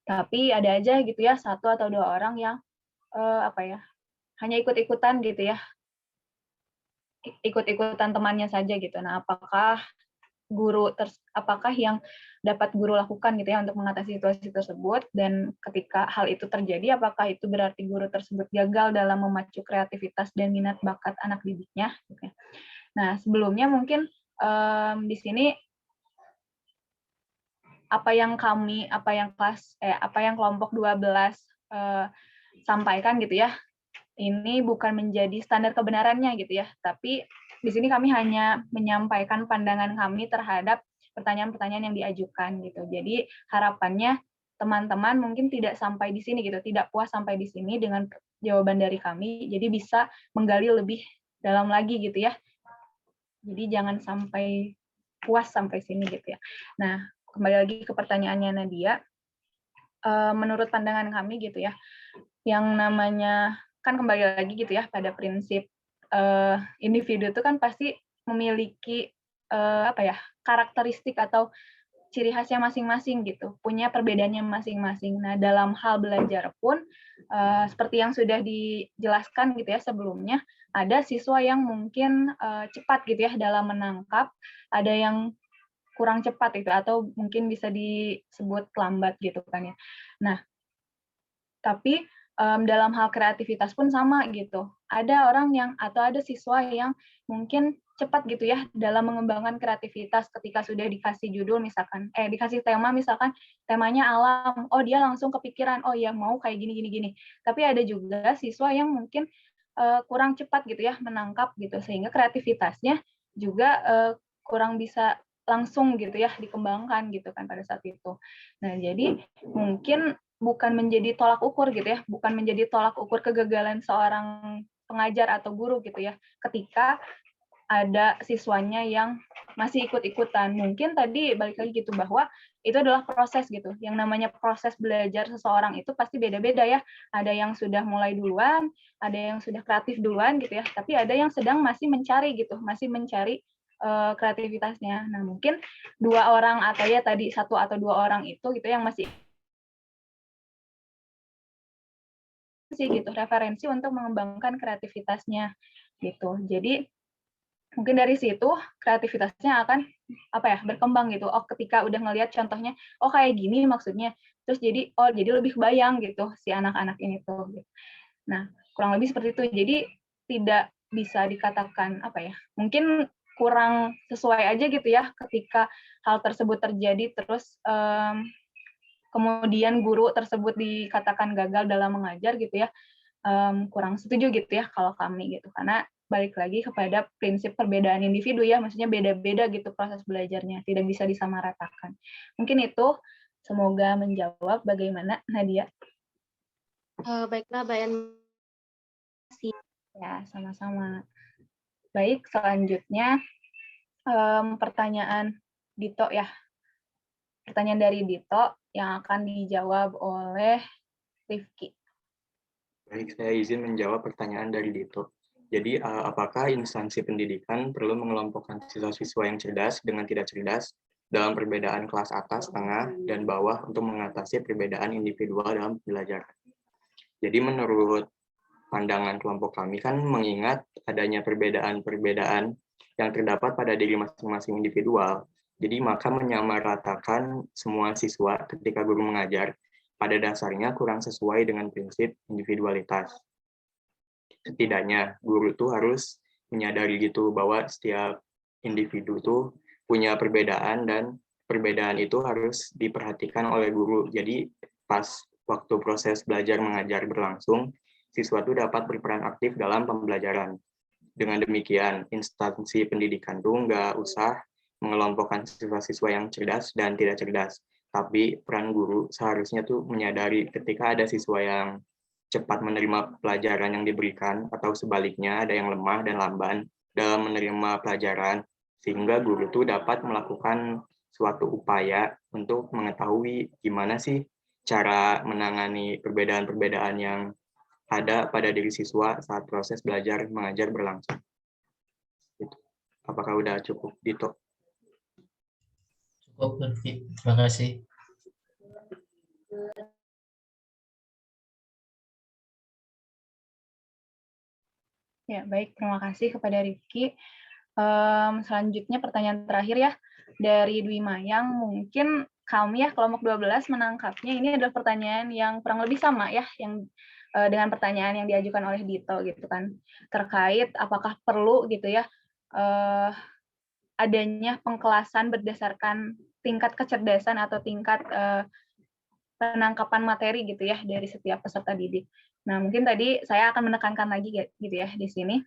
tapi ada aja gitu ya satu atau dua orang yang hanya ikut-ikutan gitu ya, ikut-ikutan temannya saja gitu. Nah, apakah yang dapat guru lakukan gitu ya untuk mengatasi situasi tersebut, dan ketika hal itu terjadi, apakah itu berarti guru tersebut gagal dalam memacu kreativitas dan minat bakat anak didiknya gitu ya. Nah, sebelumnya mungkin di sini apa yang kelompok 12 sampaikan gitu ya, ini bukan menjadi standar kebenarannya gitu ya, tapi di sini kami hanya menyampaikan pandangan kami terhadap pertanyaan-pertanyaan yang diajukan gitu. Jadi harapannya teman-teman mungkin tidak sampai di sini gitu, tidak puas sampai di sini dengan jawaban dari kami, jadi bisa menggali lebih dalam lagi gitu ya. Jadi jangan sampai puas sampai sini gitu ya. Nah, kembali lagi ke pertanyaannya Nadia. Menurut pandangan kami gitu ya, yang namanya kan kembali lagi gitu ya pada prinsip individu itu kan pasti memiliki karakteristik atau ciri khasnya masing-masing gitu, punya perbedaannya masing-masing. Nah, dalam hal belajar pun seperti yang sudah dijelaskan gitu ya sebelumnya, ada siswa yang mungkin cepat gitu ya dalam menangkap, ada yang kurang cepat itu atau mungkin bisa disebut lambat gitu kan ya. Nah, tapi dalam hal kreativitas pun sama gitu. Ada orang yang atau ada siswa yang mungkin cepat gitu ya dalam mengembangkan kreativitas ketika sudah dikasih judul misalkan, dikasih tema misalkan temanya alam, oh dia langsung kepikiran, oh ya mau kayak gini. Tapi ada juga siswa yang mungkin kurang cepat gitu ya menangkap gitu, sehingga kreativitasnya juga kurang bisa langsung gitu ya dikembangkan gitu kan pada saat itu. Nah, jadi mungkin bukan menjadi tolak ukur gitu ya, bukan menjadi tolak ukur kegagalan seorang pengajar atau guru gitu ya, ketika ada siswanya yang masih ikut-ikutan. Mungkin tadi balik lagi gitu bahwa itu adalah proses gitu. Yang namanya proses belajar seseorang itu pasti beda-beda ya. Ada yang sudah mulai duluan, ada yang sudah kreatif duluan gitu ya, tapi ada yang sedang masih mencari gitu, masih mencari kreativitasnya. Nah, mungkin dua orang atau ya tadi satu atau dua orang itu gitu yang masih gitu referensi untuk mengembangkan kreativitasnya gitu. Jadi mungkin dari situ kreativitasnya akan berkembang gitu. Oh, ketika udah ngelihat contohnya, oh kayak gini maksudnya. Terus jadi lebih kebayang gitu si anak-anak ini tuh. Gitu. Nah, kurang lebih seperti itu. Jadi tidak bisa dikatakan mungkin kurang sesuai aja gitu ya ketika hal tersebut terjadi terus kemudian guru tersebut dikatakan gagal dalam mengajar gitu ya, kurang setuju gitu ya kalau kami gitu, karena balik lagi kepada prinsip perbedaan individu ya, maksudnya beda-beda gitu proses belajarnya, tidak bisa disamaratakan. Mungkin itu, semoga menjawab. Bagaimana Nadia? Baiklah, Bayan. Ya, sama-sama. Baik, selanjutnya pertanyaan Dito ya. Pertanyaan dari Dito yang akan dijawab oleh Rifki. Baik, saya izin menjawab pertanyaan dari Dito. Jadi, apakah instansi pendidikan perlu mengelompokkan siswa-siswa yang cerdas dengan tidak cerdas dalam perbedaan kelas atas, tengah, dan bawah untuk mengatasi perbedaan individual dalam pembelajaran? Jadi, menurut pandangan kelompok kami kan mengingat adanya perbedaan-perbedaan yang terdapat pada diri masing-masing individual, jadi maka menyamaratakan semua siswa ketika guru mengajar pada dasarnya kurang sesuai dengan prinsip individualitas. Setidaknya guru tuh harus menyadari gitu bahwa setiap individu tuh punya perbedaan dan perbedaan itu harus diperhatikan oleh guru. Jadi pas waktu proses belajar mengajar berlangsung, siswa tuh dapat berperan aktif dalam pembelajaran. Dengan demikian, instansi pendidikan tuh nggak usah mengelompokkan siswa-siswa yang cerdas dan tidak cerdas. Tapi peran guru seharusnya tuh menyadari ketika ada siswa yang cepat menerima pelajaran yang diberikan atau sebaliknya ada yang lemah dan lamban dalam menerima pelajaran, sehingga guru tuh dapat melakukan suatu upaya untuk mengetahui gimana sih cara menangani perbedaan-perbedaan yang ada pada diri siswa saat proses belajar mengajar berlangsung. Gitu. Apakah udah cukup, Dito? Cukup, Lutfi. Terima kasih. Ya, baik. Terima kasih kepada Rifki. Selanjutnya pertanyaan terakhir ya, dari Dwi Mayang. Mungkin kami ya, kelompok 12 menangkapnya ini adalah pertanyaan yang kurang lebih sama ya, yang dengan pertanyaan yang diajukan oleh Dito gitu kan, terkait apakah perlu gitu ya, adanya pengkelasan berdasarkan tingkat kecerdasan atau tingkat penangkapan materi gitu ya dari setiap peserta didik. Nah, mungkin tadi saya akan menekankan lagi gitu ya di sini.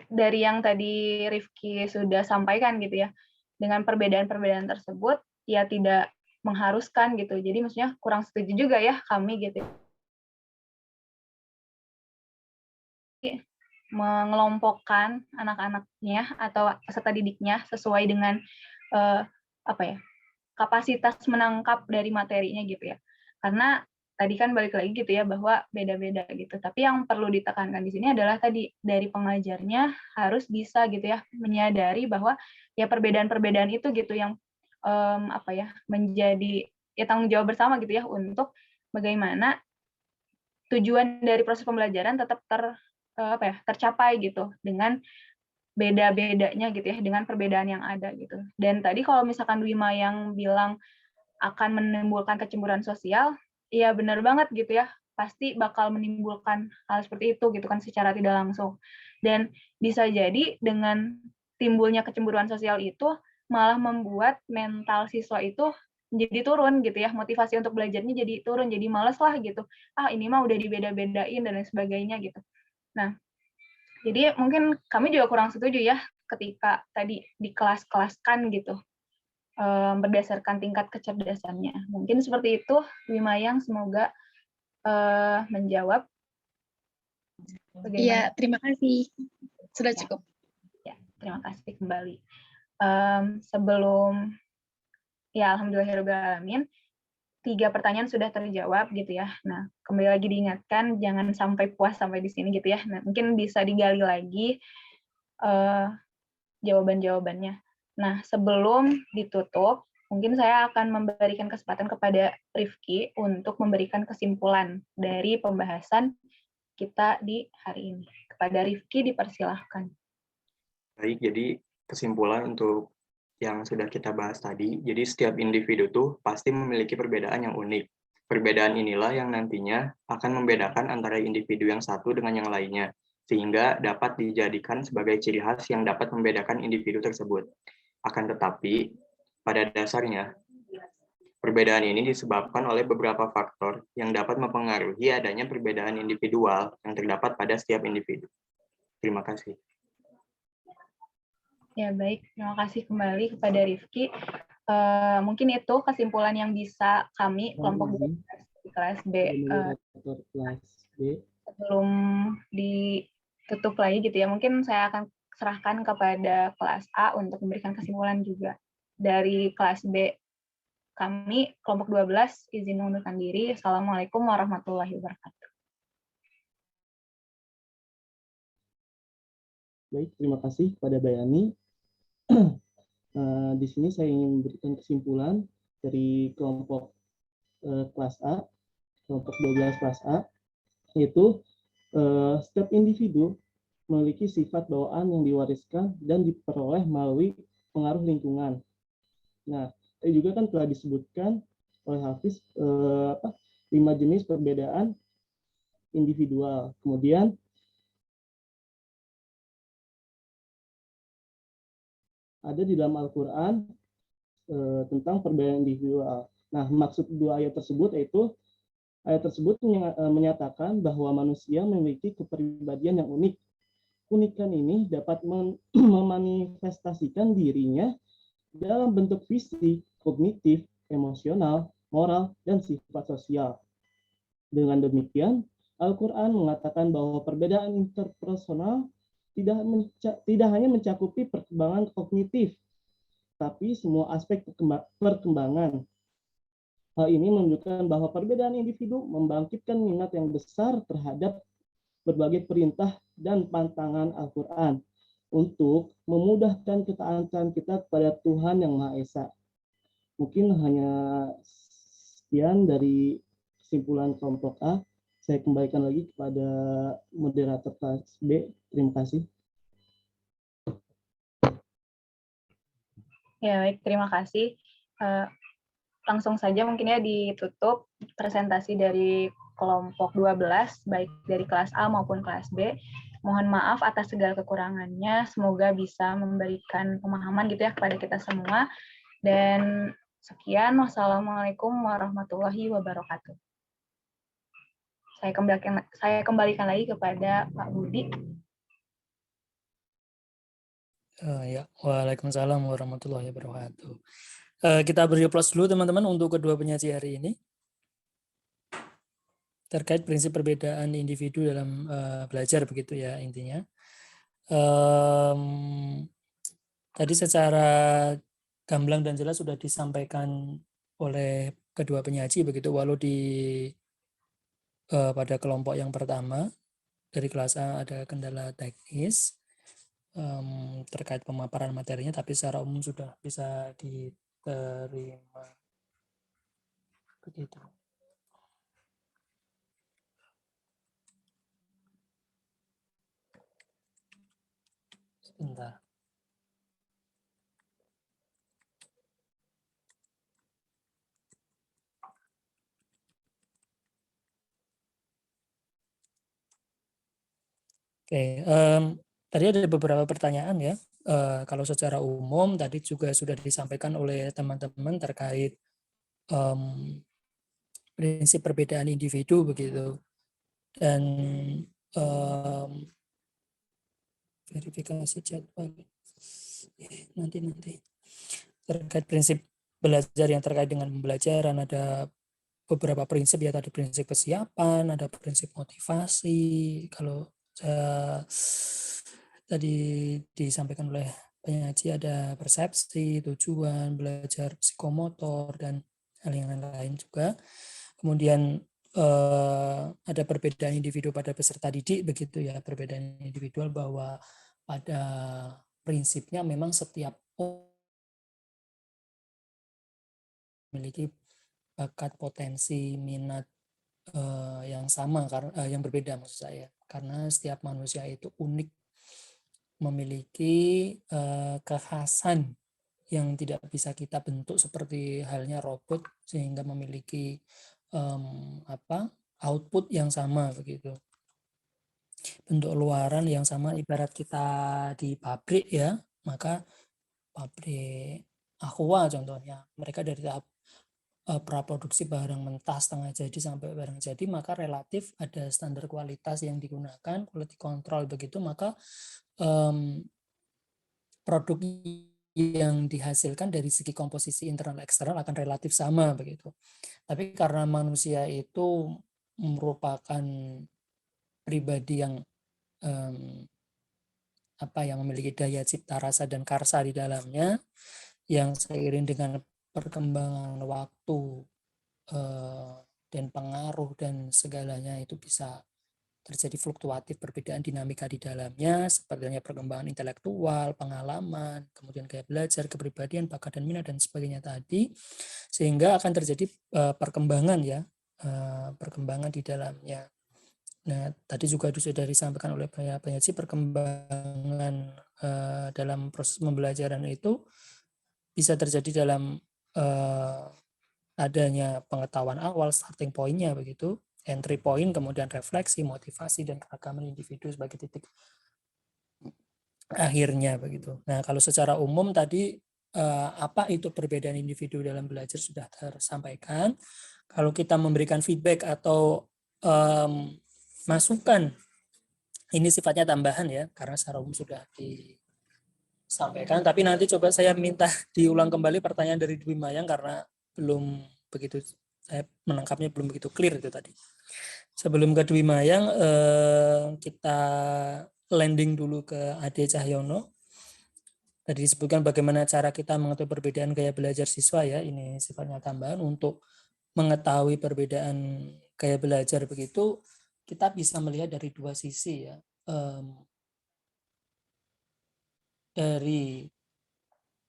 Dari yang tadi Rifki sudah sampaikan gitu ya, dengan perbedaan-perbedaan tersebut ya tidak mengharuskan gitu. Jadi maksudnya kurang setuju juga ya kami gitu. Mengelompokkan anak-anaknya atau peserta didiknya sesuai dengan apa ya, kapasitas menangkap dari materinya gitu ya. Karena tadi kan balik lagi gitu ya bahwa beda-beda gitu. Tapi yang perlu ditekankan di sini adalah tadi dari pengajarnya harus bisa gitu ya menyadari bahwa ya perbedaan-perbedaan itu gitu yang apa ya, menjadi ya tanggung jawab bersama gitu ya untuk bagaimana tujuan dari proses pembelajaran tetap tercapai gitu dengan beda-bedanya gitu ya, dengan perbedaan yang ada gitu. Dan tadi kalau misalkan Dwi Mayang bilang akan menimbulkan kecemburuan sosial, iya benar banget gitu ya, pasti bakal menimbulkan hal seperti itu gitu kan secara tidak langsung. Dan bisa jadi dengan timbulnya kecemburuan sosial itu malah membuat mental siswa itu jadi turun gitu ya, motivasi untuk belajarnya jadi turun, jadi males lah gitu. Ah ini mah udah dibeda-bedain dan lain sebagainya gitu. Nah, jadi mungkin kami juga kurang setuju ya ketika tadi di kelas-kelaskan gitu berdasarkan tingkat kecerdasannya. Mungkin seperti itu, Dwi Mayang, semoga menjawab. Iya, terima kasih. Sudah Ya. cukup. Ya, terima kasih kembali. Sebelum, ya alhamdulillahirrahmanirrahim, 3 pertanyaan sudah terjawab gitu ya. Nah, kembali lagi diingatkan, jangan sampai puas sampai di sini gitu ya. Nah, mungkin bisa digali lagi jawaban-jawabannya. Nah, sebelum ditutup, mungkin saya akan memberikan kesempatan kepada Rifki untuk memberikan kesimpulan dari pembahasan kita di hari ini. Kepada Rifki dipersilahkan. Baik, jadi kesimpulan untuk yang sudah kita bahas tadi, jadi setiap individu tuh pasti memiliki perbedaan yang unik. Perbedaan inilah yang nantinya akan membedakan antara individu yang satu dengan yang lainnya, sehingga dapat dijadikan sebagai ciri khas yang dapat membedakan individu tersebut. Akan tetapi, pada dasarnya, perbedaan ini disebabkan oleh beberapa faktor yang dapat mempengaruhi adanya perbedaan individual yang terdapat pada setiap individu. Terima kasih. Ya, baik. Terima kasih kembali kepada Rifki. Mungkin itu kesimpulan yang bisa kami, kelompok 12 di kelas B, sebelum ditutup lagi gitu ya, mungkin saya akan serahkan kepada kelas A untuk memberikan kesimpulan juga. Dari kelas B, kami, kelompok 12, izin mengundurkan diri. Assalamualaikum warahmatullahi wabarakatuh. Baik, terima kasih kepada Bayani. Di sini saya ingin memberikan kesimpulan dari kelompok kelas A, kelompok 12 kelas A, yaitu setiap individu memiliki sifat bawaan yang diwariskan dan diperoleh melalui pengaruh lingkungan. Nah, tadi juga kan telah disebutkan oleh Hafiz 5 jenis perbedaan individual. Kemudian ada di dalam Al-Quran tentang perbedaan individual. Nah, maksud 2 ayat tersebut yaitu ayat tersebut menyatakan bahwa manusia memiliki kepribadian yang unik. Keunikan ini dapat memanifestasikan dirinya dalam bentuk fisik, kognitif, emosional, moral, dan sifat sosial. Dengan demikian, Al-Quran mengatakan bahwa perbedaan interpersonal tidak hanya mencakupi perkembangan kognitif, tapi semua aspek perkembangan. Hal ini menunjukkan bahwa perbedaan individu membangkitkan minat yang besar terhadap berbagai perintah dan pantangan Al-Quran untuk memudahkan ketaatan kita kepada Tuhan Yang Maha Esa. Mungkin hanya sekian dari kesimpulan kelompok A. Saya kembalikan lagi kepada moderator kelas B. Terima kasih. Ya, baik, terima kasih. Langsung saja mungkin ya ditutup presentasi dari kelompok 12, baik dari kelas A maupun kelas B. Mohon maaf atas segala kekurangannya, semoga bisa memberikan pemahaman gitu ya kepada kita semua. Dan sekian, wassalamualaikum warahmatullahi wabarakatuh. Saya kembalikan lagi kepada Pak Budi. Ya, waalaikumsalam warahmatullahi wabarakatuh. Kita beri aplaus dulu teman-teman untuk kedua penyaji hari ini. Terkait prinsip perbedaan individu dalam belajar begitu ya intinya. Tadi secara gamblang dan jelas sudah disampaikan oleh kedua penyaji begitu, walau pada kelompok yang pertama dari kelas A ada kendala teknis terkait pemaparan materinya, tapi secara umum sudah bisa diterima begitu. Sebentar. Oke, tadi ada beberapa pertanyaan ya. Kalau secara umum tadi juga sudah disampaikan oleh teman-teman terkait prinsip perbedaan individu begitu. Dan verifikasi jadwal nanti terkait prinsip belajar yang terkait dengan pembelajaran ada beberapa prinsip ya, tadi prinsip kesiapan, ada prinsip motivasi. Kalau tadi disampaikan oleh penyaji ada persepsi, tujuan, belajar psikomotor, dan hal yang lain juga. Kemudian ada perbedaan individu pada peserta didik begitu ya, perbedaan individual bahwa pada prinsipnya memang setiap memiliki bakat, potensi, minat yang sama, yang berbeda maksud saya, karena setiap manusia itu unik, memiliki kekhasan yang tidak bisa kita bentuk seperti halnya robot, sehingga memiliki output yang sama begitu, bentuk luaran yang sama. Ibarat kita di pabrik ya, maka pabrik Aqua contohnya, mereka dari tahap praproduksi barang mentah setengah jadi sampai barang jadi, maka relatif ada standar kualitas yang digunakan, quality control begitu, maka produk yang dihasilkan dari segi komposisi internal eksternal akan relatif sama begitu. Tapi karena manusia itu merupakan pribadi yang yang memiliki daya cipta rasa dan karsa di dalamnya, yang seiring dengan perkembangan waktu dan pengaruh dan segalanya itu bisa terjadi fluktuatif, perbedaan dinamika di dalamnya, seperti perkembangan intelektual, pengalaman, kemudian gaya belajar, kepribadian, bakat dan minat dan sebagainya tadi, sehingga akan terjadi perkembangan ya, perkembangan di dalamnya. Nah, tadi juga sudah disampaikan oleh penyaji, perkembangan dalam proses pembelajaran itu bisa terjadi dalam adanya pengetahuan awal, starting point-nya begitu, entry point, kemudian refleksi, motivasi, dan keragaman individu sebagai titik akhirnya begitu. Nah, kalau secara umum tadi apa itu perbedaan individu dalam belajar sudah tersampaikan. Kalau kita memberikan feedback atau masukan, ini sifatnya tambahan ya, karena secara umum sudah disampaikan. Tapi nanti coba saya minta diulang kembali pertanyaan dari Dwi Mayang karena belum begitu, saya menangkapnya belum begitu clear itu tadi. Sebelum ke Dwi Mayang, kita landing dulu ke Ade Cahyono. Tadi disebutkan bagaimana cara kita mengetahui perbedaan gaya belajar siswa ya, ini sifatnya tambahan. Untuk mengetahui perbedaan gaya belajar begitu, kita bisa melihat dari dua sisi ya. Dari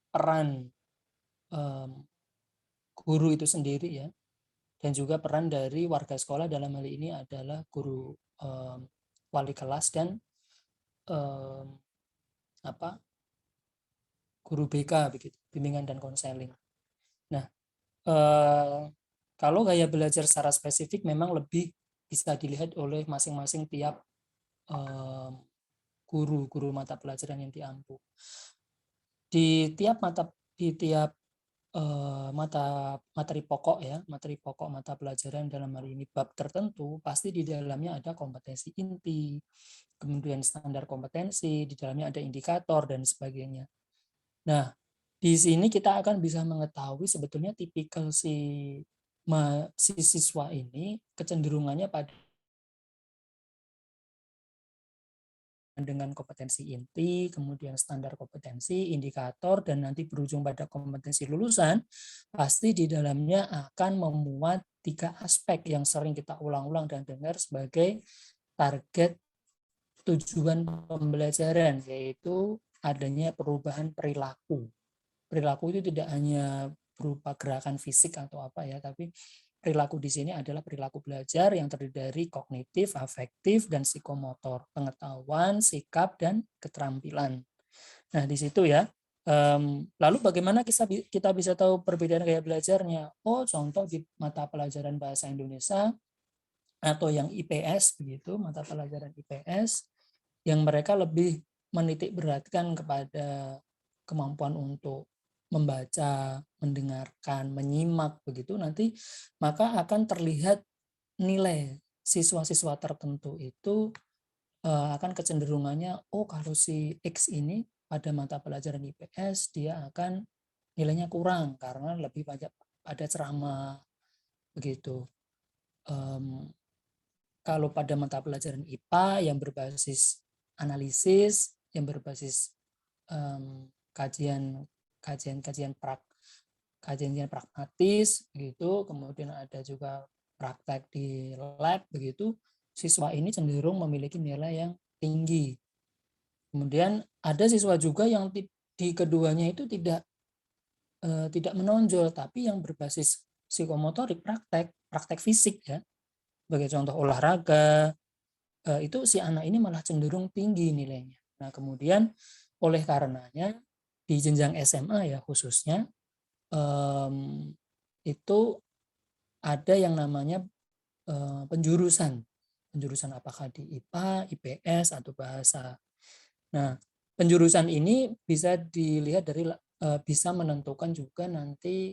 peran guru itu sendiri ya, dan juga peran dari warga sekolah, dalam hal ini adalah guru, wali kelas dan guru BK begitu, bimbingan dan konseling. Nah, kalau gaya belajar secara spesifik memang lebih bisa dilihat oleh masing-masing tiap guru mata pelajaran yang diampu. Di tiap materi pokok ya, materi pokok mata pelajaran dalam hal ini bab tertentu, pasti di dalamnya ada kompetensi inti, kemudian standar kompetensi, di dalamnya ada indikator dan sebagainya. Nah, di sini kita akan bisa mengetahui sebetulnya tipikal si siswa ini kecenderungannya pada dengan kompetensi inti, kemudian standar kompetensi, indikator, dan nanti berujung pada kompetensi lulusan, pasti di dalamnya akan memuat 3 aspek yang sering kita ulang-ulang dan dengar sebagai target tujuan pembelajaran, yaitu adanya perubahan perilaku. Perilaku itu tidak hanya berupa gerakan fisik atau apa ya, tapi perilaku di sini adalah perilaku belajar yang terdiri dari kognitif, afektif, dan psikomotor, pengetahuan, sikap, dan keterampilan. Nah, di situ ya. Lalu bagaimana kita bisa tahu perbedaan gaya belajarnya? Oh, contoh di mata pelajaran bahasa Indonesia atau yang IPS begitu, mata pelajaran IPS yang mereka lebih menitik beratkan kepada kemampuan untuk membaca, mendengarkan, menyimak begitu, nanti maka akan terlihat nilai siswa-siswa tertentu itu akan kecenderungannya, oh kalau si X ini pada mata pelajaran IPS dia akan nilainya kurang karena lebih banyak pada ceramah begitu. Kalau pada mata pelajaran IPA yang berbasis analisis, yang berbasis kajian pragmatis begitu, kemudian ada juga praktek di lab begitu, siswa ini cenderung memiliki nilai yang tinggi. Kemudian ada siswa juga yang di keduanya itu tidak menonjol, tapi yang berbasis psikomotorik, praktek fisik ya, sebagai contoh olahraga, itu si anak ini malah cenderung tinggi nilainya. Nah, kemudian oleh karenanya di jenjang SMA ya khususnya itu ada yang namanya penjurusan apakah di IPA, IPS atau bahasa. Nah, penjurusan ini bisa dilihat dari bisa menentukan juga nanti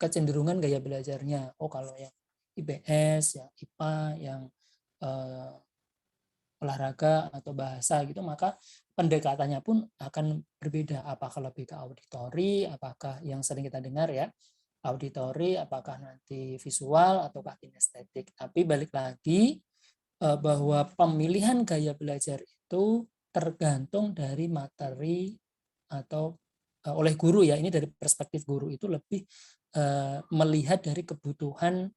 kecenderungan gaya belajarnya. Oh, kalau yang IPS, yang IPA, yang olahraga atau bahasa gitu, maka pendekatannya pun akan berbeda. Apakah lebih ke auditori, apakah yang sering kita dengar ya, auditori, apakah nanti visual ataukah kinestetik. Tapi balik lagi bahwa pemilihan gaya belajar itu tergantung dari materi atau oleh guru ya. Ini dari perspektif guru itu lebih melihat dari kebutuhan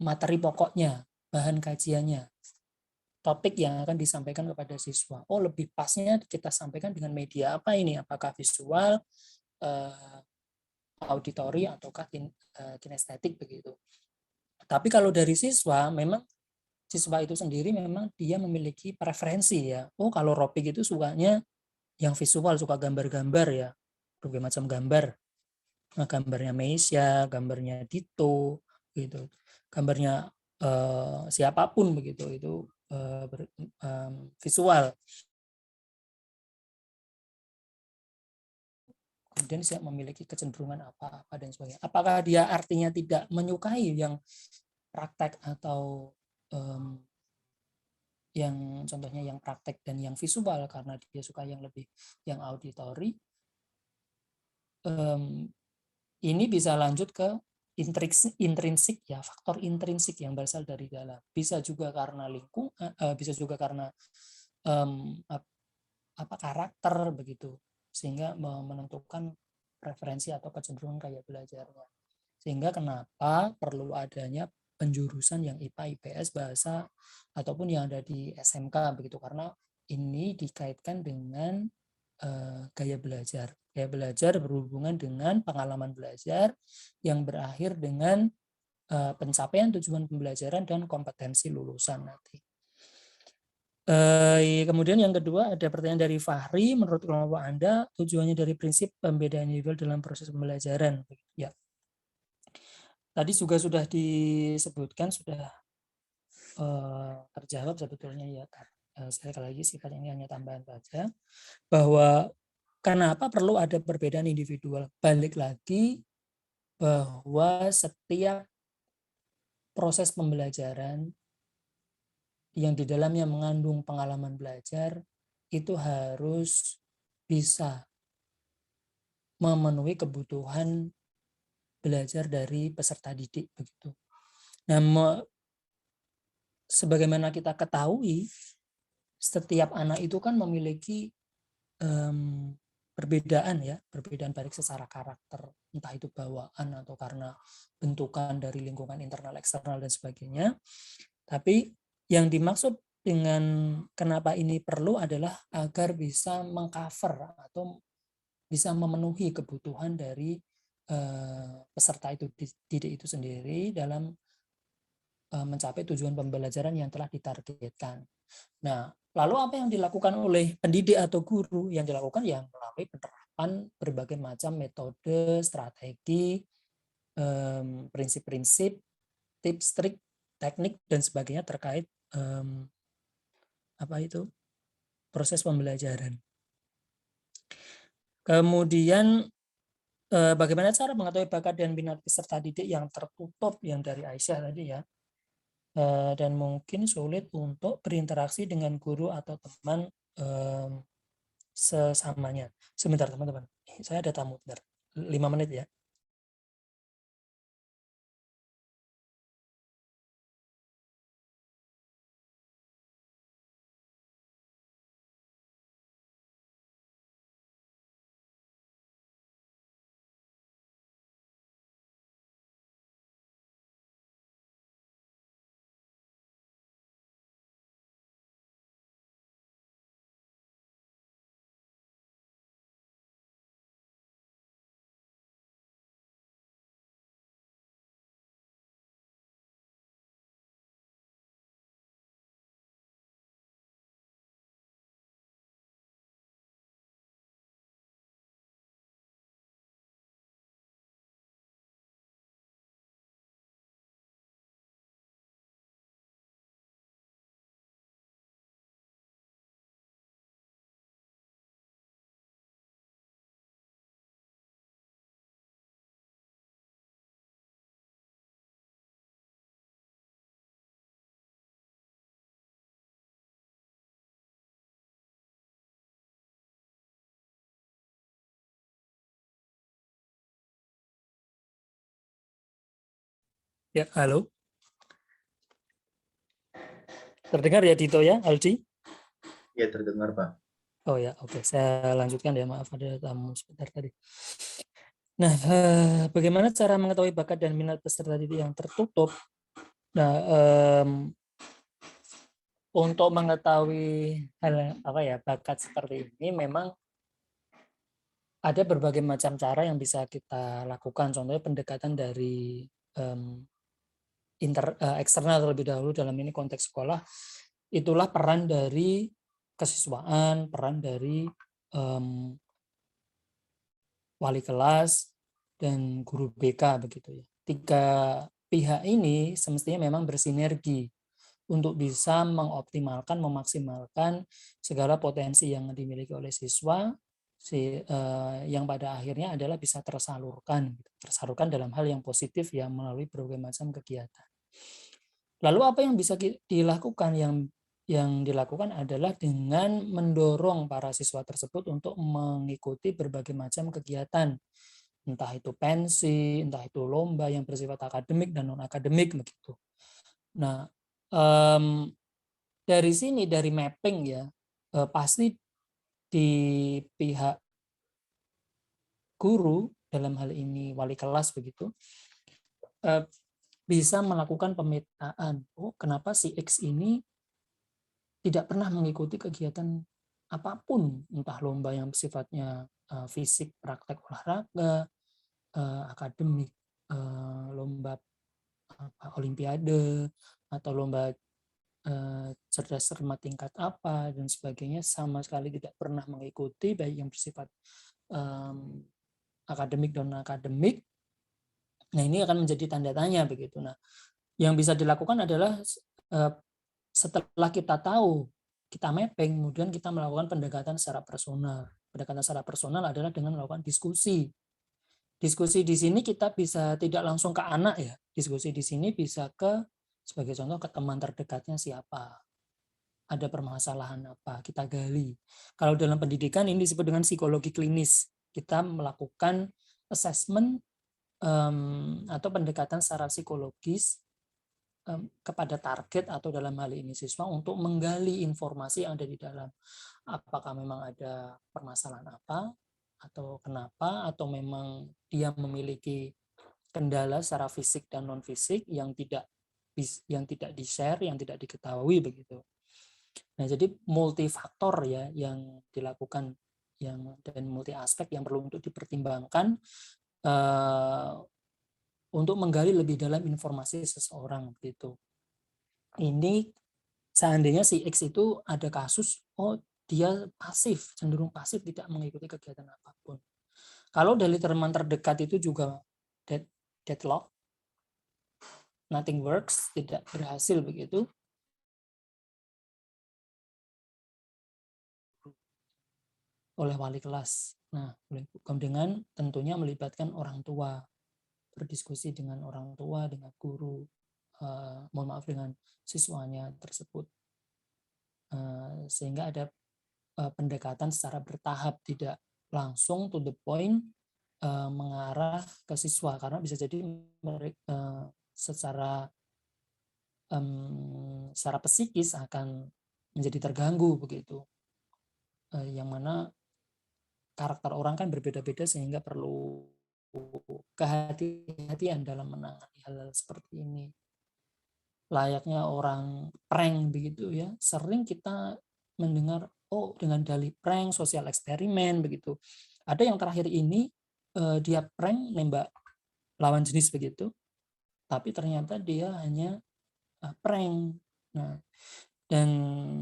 materi pokoknya, bahan kajiannya, topik yang akan disampaikan kepada siswa. Oh, lebih pasnya kita sampaikan dengan media apa ini? Apakah visual, auditori, ataukah kinestetik begitu. Tapi kalau dari siswa, memang siswa itu sendiri memang dia memiliki preferensi ya. Oh, kalau Ropik itu sukanya yang visual, suka gambar-gambar ya, berbagai macam gambar. Nah, gambarnya Meisya, gambarnya Dito, gitu. Gambarnya siapapun begitu itu visual. Kemudian saya memiliki kecenderungan apa-apa dan sebagainya. Apakah dia artinya tidak menyukai yang praktek atau yang contohnya yang praktek dan yang visual karena dia suka yang lebih yang auditori? Ini bisa lanjut ke intrinsik ya, faktor intrinsik yang berasal dari dalam. Bisa juga karena lingkungan, bisa juga karena karakter begitu. sehingga menentukan preferensi atau kecenderungan gaya belajarnya. Sehingga kenapa perlu adanya penjurusan yang IPA, IPS, bahasa, ataupun yang ada di SMK begitu, karena ini dikaitkan dengan gaya belajar. Gaya belajar berhubungan dengan pengalaman belajar yang berakhir dengan pencapaian tujuan pembelajaran dan kompetensi lulusan nanti. Kemudian yang kedua ada pertanyaan dari Fahri, menurut kelompok Anda tujuannya dari prinsip pembedaan individual dalam proses pembelajaran? Ya, tadi juga sudah disebutkan, sudah terjawab sebetulnya ya. Sekali lagi sifatnya ini hanya tambahan saja, bahwa kenapa perlu ada perbedaan individual. Balik lagi bahwa setiap proses pembelajaran yang di dalamnya mengandung pengalaman belajar itu harus bisa memenuhi kebutuhan belajar dari peserta didik begitu. Nah, sebagaimana kita ketahui, setiap anak itu kan memiliki perbedaan ya, perbedaan baik secara karakter, entah itu bawaan atau karena bentukan dari lingkungan internal, eksternal dan sebagainya. Tapi yang dimaksud dengan kenapa ini perlu adalah agar bisa mengcover atau bisa memenuhi kebutuhan dari peserta itu didik itu sendiri dalam mencapai tujuan pembelajaran yang telah ditargetkan. Nah, lalu apa yang dilakukan oleh pendidik atau guru? Yang dilakukan yang melalui penerapan berbagai macam metode, strategi, prinsip-prinsip, tips, trik, teknik dan sebagainya terkait proses pembelajaran. Kemudian bagaimana cara mengetahui bakat dan minat peserta didik yang tertutup yang dari Aisyah tadi ya, dan mungkin sulit untuk berinteraksi dengan guru atau teman sesamanya. Sebentar teman-teman, saya ada tamu, bentar. 5 menit ya. Ya, halo. Terdengar ya Dito ya, Aldi? Ya, terdengar Pak. Oh ya, oke. Saya lanjutkan ya, maaf ada tamu sebentar tadi. Nah, bagaimana cara mengetahui bakat dan minat peserta didik yang tertutup? Nah, untuk mengetahui hal bakat seperti ini memang ada berbagai macam cara yang bisa kita lakukan. Contohnya pendekatan dari eksternal terlebih dahulu, dalam ini konteks sekolah. Itulah peran dari kesiswaan, peran dari wali kelas dan guru BK begitu ya. 3 pihak ini semestinya memang bersinergi untuk bisa mengoptimalkan, memaksimalkan segala potensi yang dimiliki oleh siswa, yang pada akhirnya adalah bisa tersalurkan dalam hal yang positif ya, melalui berbagai macam kegiatan. Lalu apa yang bisa dilakukan? Yang dilakukan adalah dengan mendorong para siswa tersebut untuk mengikuti berbagai macam kegiatan, entah itu pensi, entah itu lomba yang bersifat akademik dan non-akademik begitu. Nah, dari sini, dari mapping ya, pasti di pihak guru, dalam hal ini wali kelas begitu, bisa melakukan pemetaan. Oh, kenapa si X ini tidak pernah mengikuti kegiatan apapun, entah lomba yang sifatnya fisik, praktek olahraga, akademik, lomba olimpiade, atau lomba cerdas cermat tingkat apa dan sebagainya, sama sekali tidak pernah mengikuti, baik yang bersifat akademik dan non-akademik. Nah, ini akan menjadi tanda tanya begitu. Nah, yang bisa dilakukan adalah setelah kita tahu, kita mapping, kemudian kita melakukan pendekatan secara personal. Pendekatan secara personal adalah dengan melakukan diskusi. Diskusi di sini kita bisa tidak langsung ke anak ya. Diskusi di sini bisa ke, sebagai contoh, ke teman terdekatnya siapa. Ada permasalahan apa, kita gali. Kalau dalam pendidikan ini disebut dengan psikologi klinis. Kita melakukan assessment atau pendekatan secara psikologis kepada target atau dalam hal ini siswa untuk menggali informasi yang ada di dalam. Apakah memang ada permasalahan apa, atau kenapa, atau memang dia memiliki kendala secara fisik dan non fisik yang tidak di-share, yang tidak diketahui begitu. Nah, jadi multifaktor ya yang dilakukan, dan multi aspek yang perlu untuk dipertimbangkan untuk menggali lebih dalam informasi seseorang gitu. Ini seandainya si X itu ada kasus, oh dia pasif, cenderung pasif, tidak mengikuti kegiatan apapun. Kalau dari teman terdekat itu juga deadlock, nothing works, tidak berhasil begitu, oleh wali kelas. Nah, dengan tentunya melibatkan orang tua, berdiskusi dengan orang tua, dengan guru, mohon maaf, dengan siswanya tersebut, sehingga ada pendekatan secara bertahap, tidak langsung to the point mengarah ke siswa, karena bisa jadi secara psikis akan menjadi terganggu begitu, yang mana karakter orang kan berbeda-beda, sehingga perlu kehati-hatian dalam menangani hal seperti ini. Layaknya orang prank begitu ya, sering kita mendengar, oh dengan dalih prank, sosial eksperimen begitu. Ada yang terakhir ini dia prank nembak lawan jenis begitu, tapi ternyata dia hanya prank. Nah, dan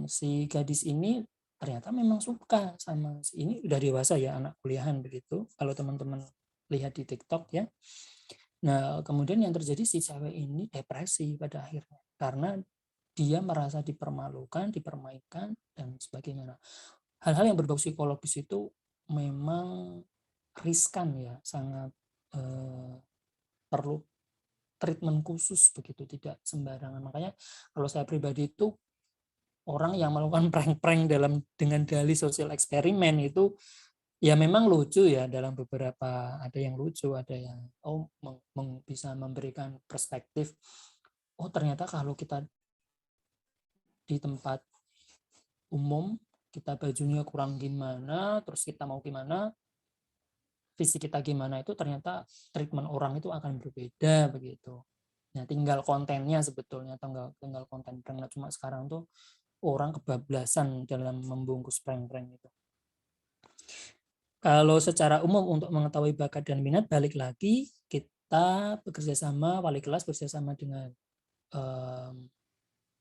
si gadis ini ternyata memang suka sama si ini, udah dewasa ya, anak kuliahan begitu, kalau teman-teman lihat di TikTok ya. Nah, kemudian yang terjadi, si cewek ini depresi pada akhirnya karena dia merasa dipermalukan, dipermainkan, dan sebagainya. Hal-hal yang berbau psikologis itu memang riskan ya, sangat perlu treatment khusus begitu, tidak sembarangan. Makanya kalau saya pribadi itu, orang yang melakukan prank-prank dengan dalih sosial eksperimen itu ya memang lucu ya, dalam beberapa, ada yang lucu, ada yang bisa memberikan perspektif, oh ternyata kalau kita di tempat umum, kita bajunya kurang gimana, terus kita mau gimana, fisik kita gimana, itu ternyata treatment orang itu akan berbeda begitu. Nah, tinggal kontennya sebetulnya, tinggal konten prank. Nah, cuma sekarang tuh orang kebablasan dalam membungkus prank-prank itu. Kalau secara umum untuk mengetahui bakat dan minat, balik lagi kita bekerja sama, wali kelas bekerja sama dengan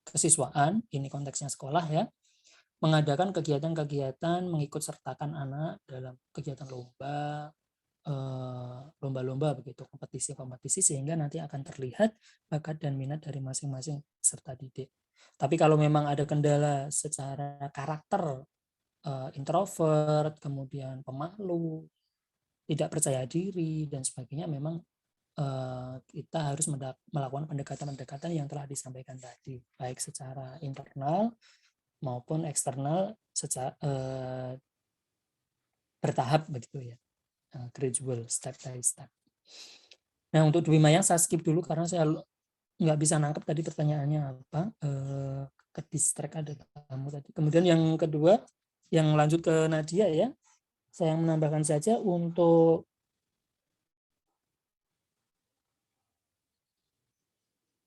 kesiswaan, ini konteksnya sekolah ya, mengadakan kegiatan-kegiatan, mengikut sertakan anak dalam kegiatan lomba-lomba begitu, kompetisi-kompetisi, sehingga nanti akan terlihat bakat dan minat dari masing-masing peserta didik. Tapi kalau memang ada kendala secara karakter, introvert, kemudian pemalu, tidak percaya diri, dan sebagainya, memang kita harus melakukan pendekatan-pendekatan yang telah disampaikan tadi, baik secara internal maupun eksternal, secara bertahap begitu ya, gradual, step by step. Nah, untuk Dwi Mayang saya skip dulu karena saya nggak bisa nangkep tadi pertanyaannya apa, ke distract ada tamu tadi. Kemudian yang kedua, yang lanjut ke Nadia ya, saya menambahkan saja untuk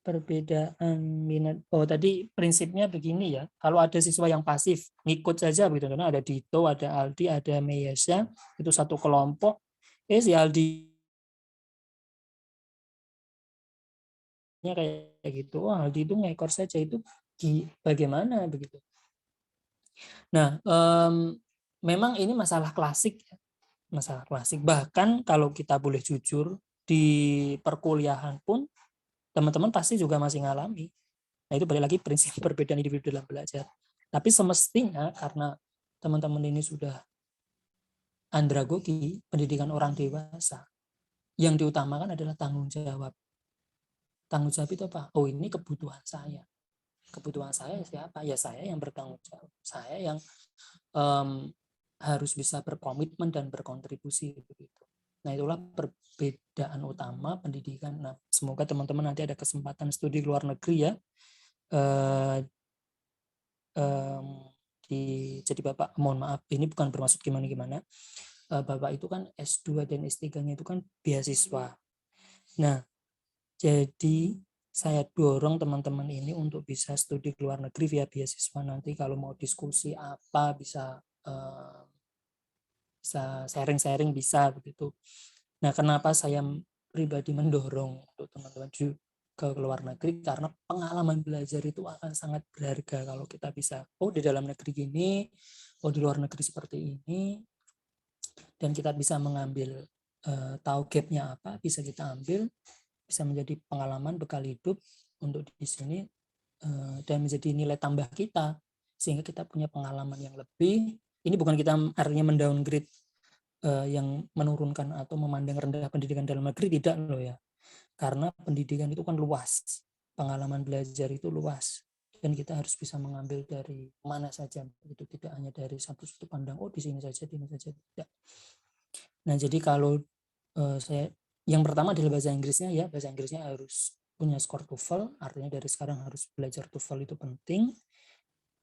perbedaan minat. Oh, tadi prinsipnya begini ya. Kalau ada siswa yang pasif, ngikut saja begitu. Karena ada Dito, ada Aldi, ada Meyesha, itu satu kelompok. Si Aldi kayak gitu. Oh, Aldi itu ngekor saja, itu bagaimana begitu. Nah, memang ini masalah klasik ya. Masalah klasik. Bahkan kalau kita boleh jujur, di perkuliahan pun teman-teman pasti juga masih ngalami. Nah, itu balik lagi prinsip perbedaan individu dalam belajar. Tapi semestinya karena teman-teman ini sudah andragogi, pendidikan orang dewasa, yang diutamakan adalah tanggung jawab. Tanggung jawab itu apa? Oh, ini kebutuhan saya. Kebutuhan saya siapa? Ya saya yang bertanggung jawab. Saya yang harus bisa berkomitmen dan berkontribusi begitu. Nah, itulah perbedaan utama pendidikan. Nah, semoga teman-teman nanti ada kesempatan studi di luar negeri ya. Jadi Bapak, mohon maaf, ini bukan bermaksud gimana-gimana. Bapak itu kan S2 dan S3-nya itu kan beasiswa. Nah, jadi saya dorong teman-teman ini untuk bisa studi ke luar negeri via beasiswa. Nanti kalau mau diskusi apa bisa sharing-sharing bisa begitu. Nah, kenapa saya pribadi mendorong untuk teman-teman ke luar negeri? Karena pengalaman belajar itu akan sangat berharga kalau kita bisa, oh di dalam negeri gini, oh di luar negeri seperti ini, dan kita bisa mengambil tahu gapnya apa, bisa kita ambil, bisa menjadi pengalaman bekal hidup untuk di sini dan menjadi nilai tambah kita, sehingga kita punya pengalaman yang lebih. Ini bukan kita artinya mendowngrade yang menurunkan atau memandang rendah pendidikan dalam negeri, tidak loh ya. Karena pendidikan itu kan luas, pengalaman belajar itu luas, dan kita harus bisa mengambil dari mana saja, itu tidak hanya dari satu sudut pandang, oh di sini saja, di sini saja, tidak. Nah, jadi kalau saya yang pertama adalah bahasa Inggrisnya ya, bahasa Inggrisnya harus punya skor TOEFL, artinya dari sekarang harus belajar TOEFL, itu penting.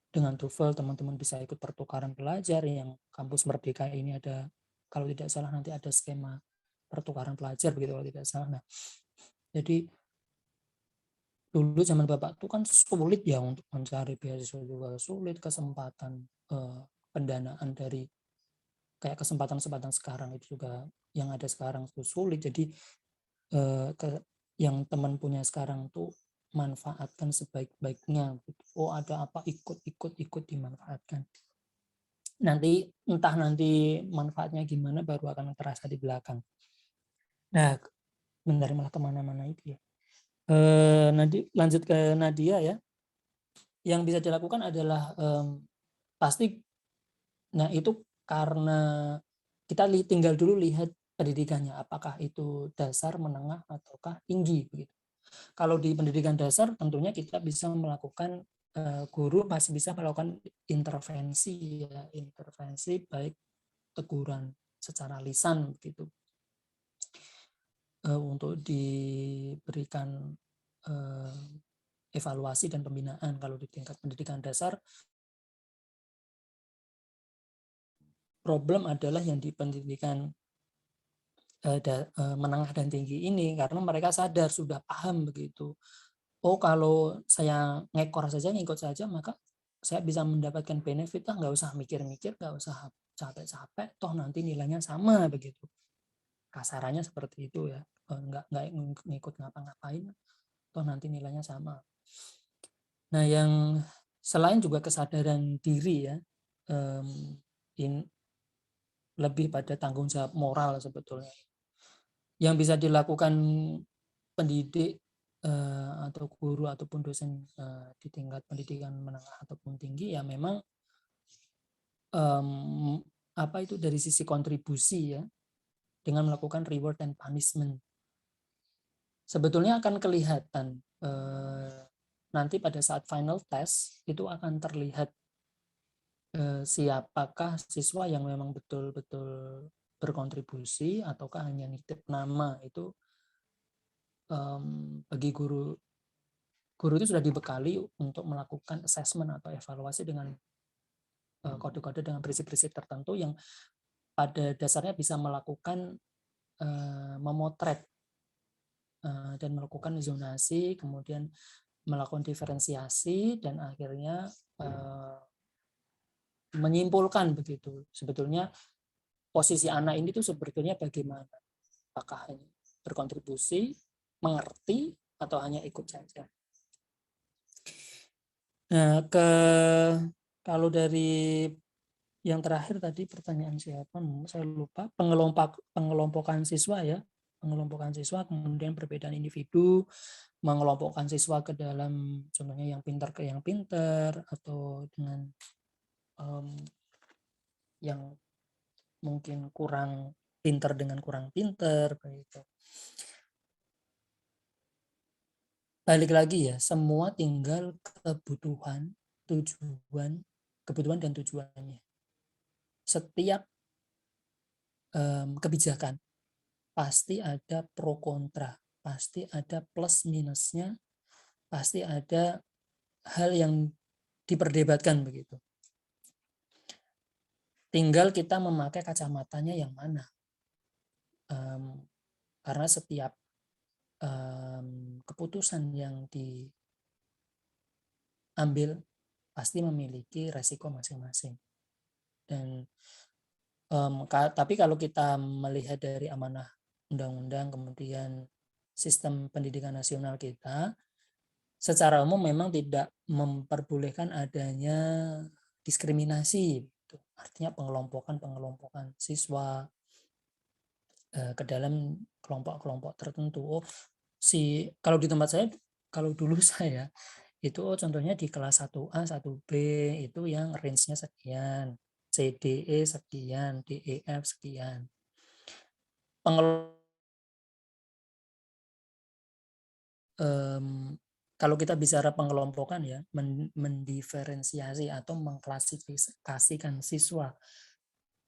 Dengan TOEFL teman-teman bisa ikut pertukaran pelajar yang kampus Merdeka ini ada, kalau tidak salah nanti ada skema pertukaran pelajar begitu kalau tidak salah. Nah, jadi dulu zaman Bapak itu kan sulit ya untuk mencari beasiswa, juga sulit, kesempatan pendanaan dari kayak kesempatan-kesempatan sekarang itu juga yang ada sekarang itu sulit. Jadi yang teman punya sekarang tuh manfaatkan sebaik-baiknya. Oh, ada apa, ikut dimanfaatkan. Nanti entah nanti manfaatnya gimana baru akan terasa di belakang. Nah, benar, malah kemana-mana itu ya. Nanti lanjut ke Nadia ya. Yang bisa dilakukan adalah pasti, nah itu karena kita tinggal dulu lihat pendidikannya, apakah itu dasar, menengah, ataukah tinggi begitu. Kalau di pendidikan dasar tentunya kita bisa melakukan, guru masih bisa melakukan intervensi ya, intervensi baik teguran secara lisan begitu, untuk diberikan evaluasi dan pembinaan. Kalau di tingkat pendidikan dasar, problem adalah yang di pendidikan menengah dan tinggi ini, karena mereka sadar, sudah paham begitu. Oh, kalau saya ngekor saja, ngikut saja, maka saya bisa mendapatkan benefit, nggak usah mikir-mikir, nggak usah capek-capek, toh nanti nilainya sama begitu. Kasarannya seperti itu ya, nggak ngikut ngapa-ngapain, toh nanti nilainya sama. Nah, yang selain juga kesadaran diri ya, lebih pada tanggung jawab moral sebetulnya. Yang bisa dilakukan pendidik atau guru ataupun dosen di tingkat pendidikan menengah ataupun tinggi ya, memang apa itu dari sisi kontribusi ya, dengan melakukan reward and punishment. Sebetulnya akan kelihatan nanti pada saat final test itu akan terlihat siapakah siswa yang memang betul-betul berkontribusi ataukah hanya nitip nama. Itu bagi guru itu sudah dibekali untuk melakukan assessment atau evaluasi dengan kode-kode dengan prinsip-prinsip tertentu yang pada dasarnya bisa melakukan memotret dan melakukan zonasi, kemudian melakukan diferensiasi, dan akhirnya menyimpulkan begitu sebetulnya posisi anak ini tuh sebetulnya bagaimana, apakah hanya berkontribusi, mengerti, atau hanya ikut saja. Nah, kalau dari yang terakhir tadi pertanyaan siapa? Saya lupa. Pengelompokan siswa ya, pengelompokan siswa, kemudian perbedaan individu, mengelompokkan siswa ke dalam contohnya yang pintar ke yang pintar, atau dengan yang mungkin kurang pintar dengan kurang pintar begitu. Balik lagi ya, semua tinggal kebutuhan dan tujuannya. Setiap kebijakan pasti ada pro kontra, pasti ada plus minusnya, pasti ada hal yang diperdebatkan begitu. Tinggal kita memakai kacamatanya yang mana. Karena setiap keputusan yang diambil pasti memiliki resiko masing-masing. Dan tapi kalau kita melihat dari amanah undang-undang, kemudian sistem pendidikan nasional kita, secara umum memang tidak memperbolehkan adanya diskriminasi. Artinya pengelompokan siswa ke dalam kelompok-kelompok tertentu. Kalau di tempat saya, kalau dulu saya itu contohnya di kelas 1A, 1B itu yang range-nya sekian, CDE sekian, DEF sekian. Kalau kita bicara pengelompokan ya, mendiferensiasi atau mengklasifikasikan siswa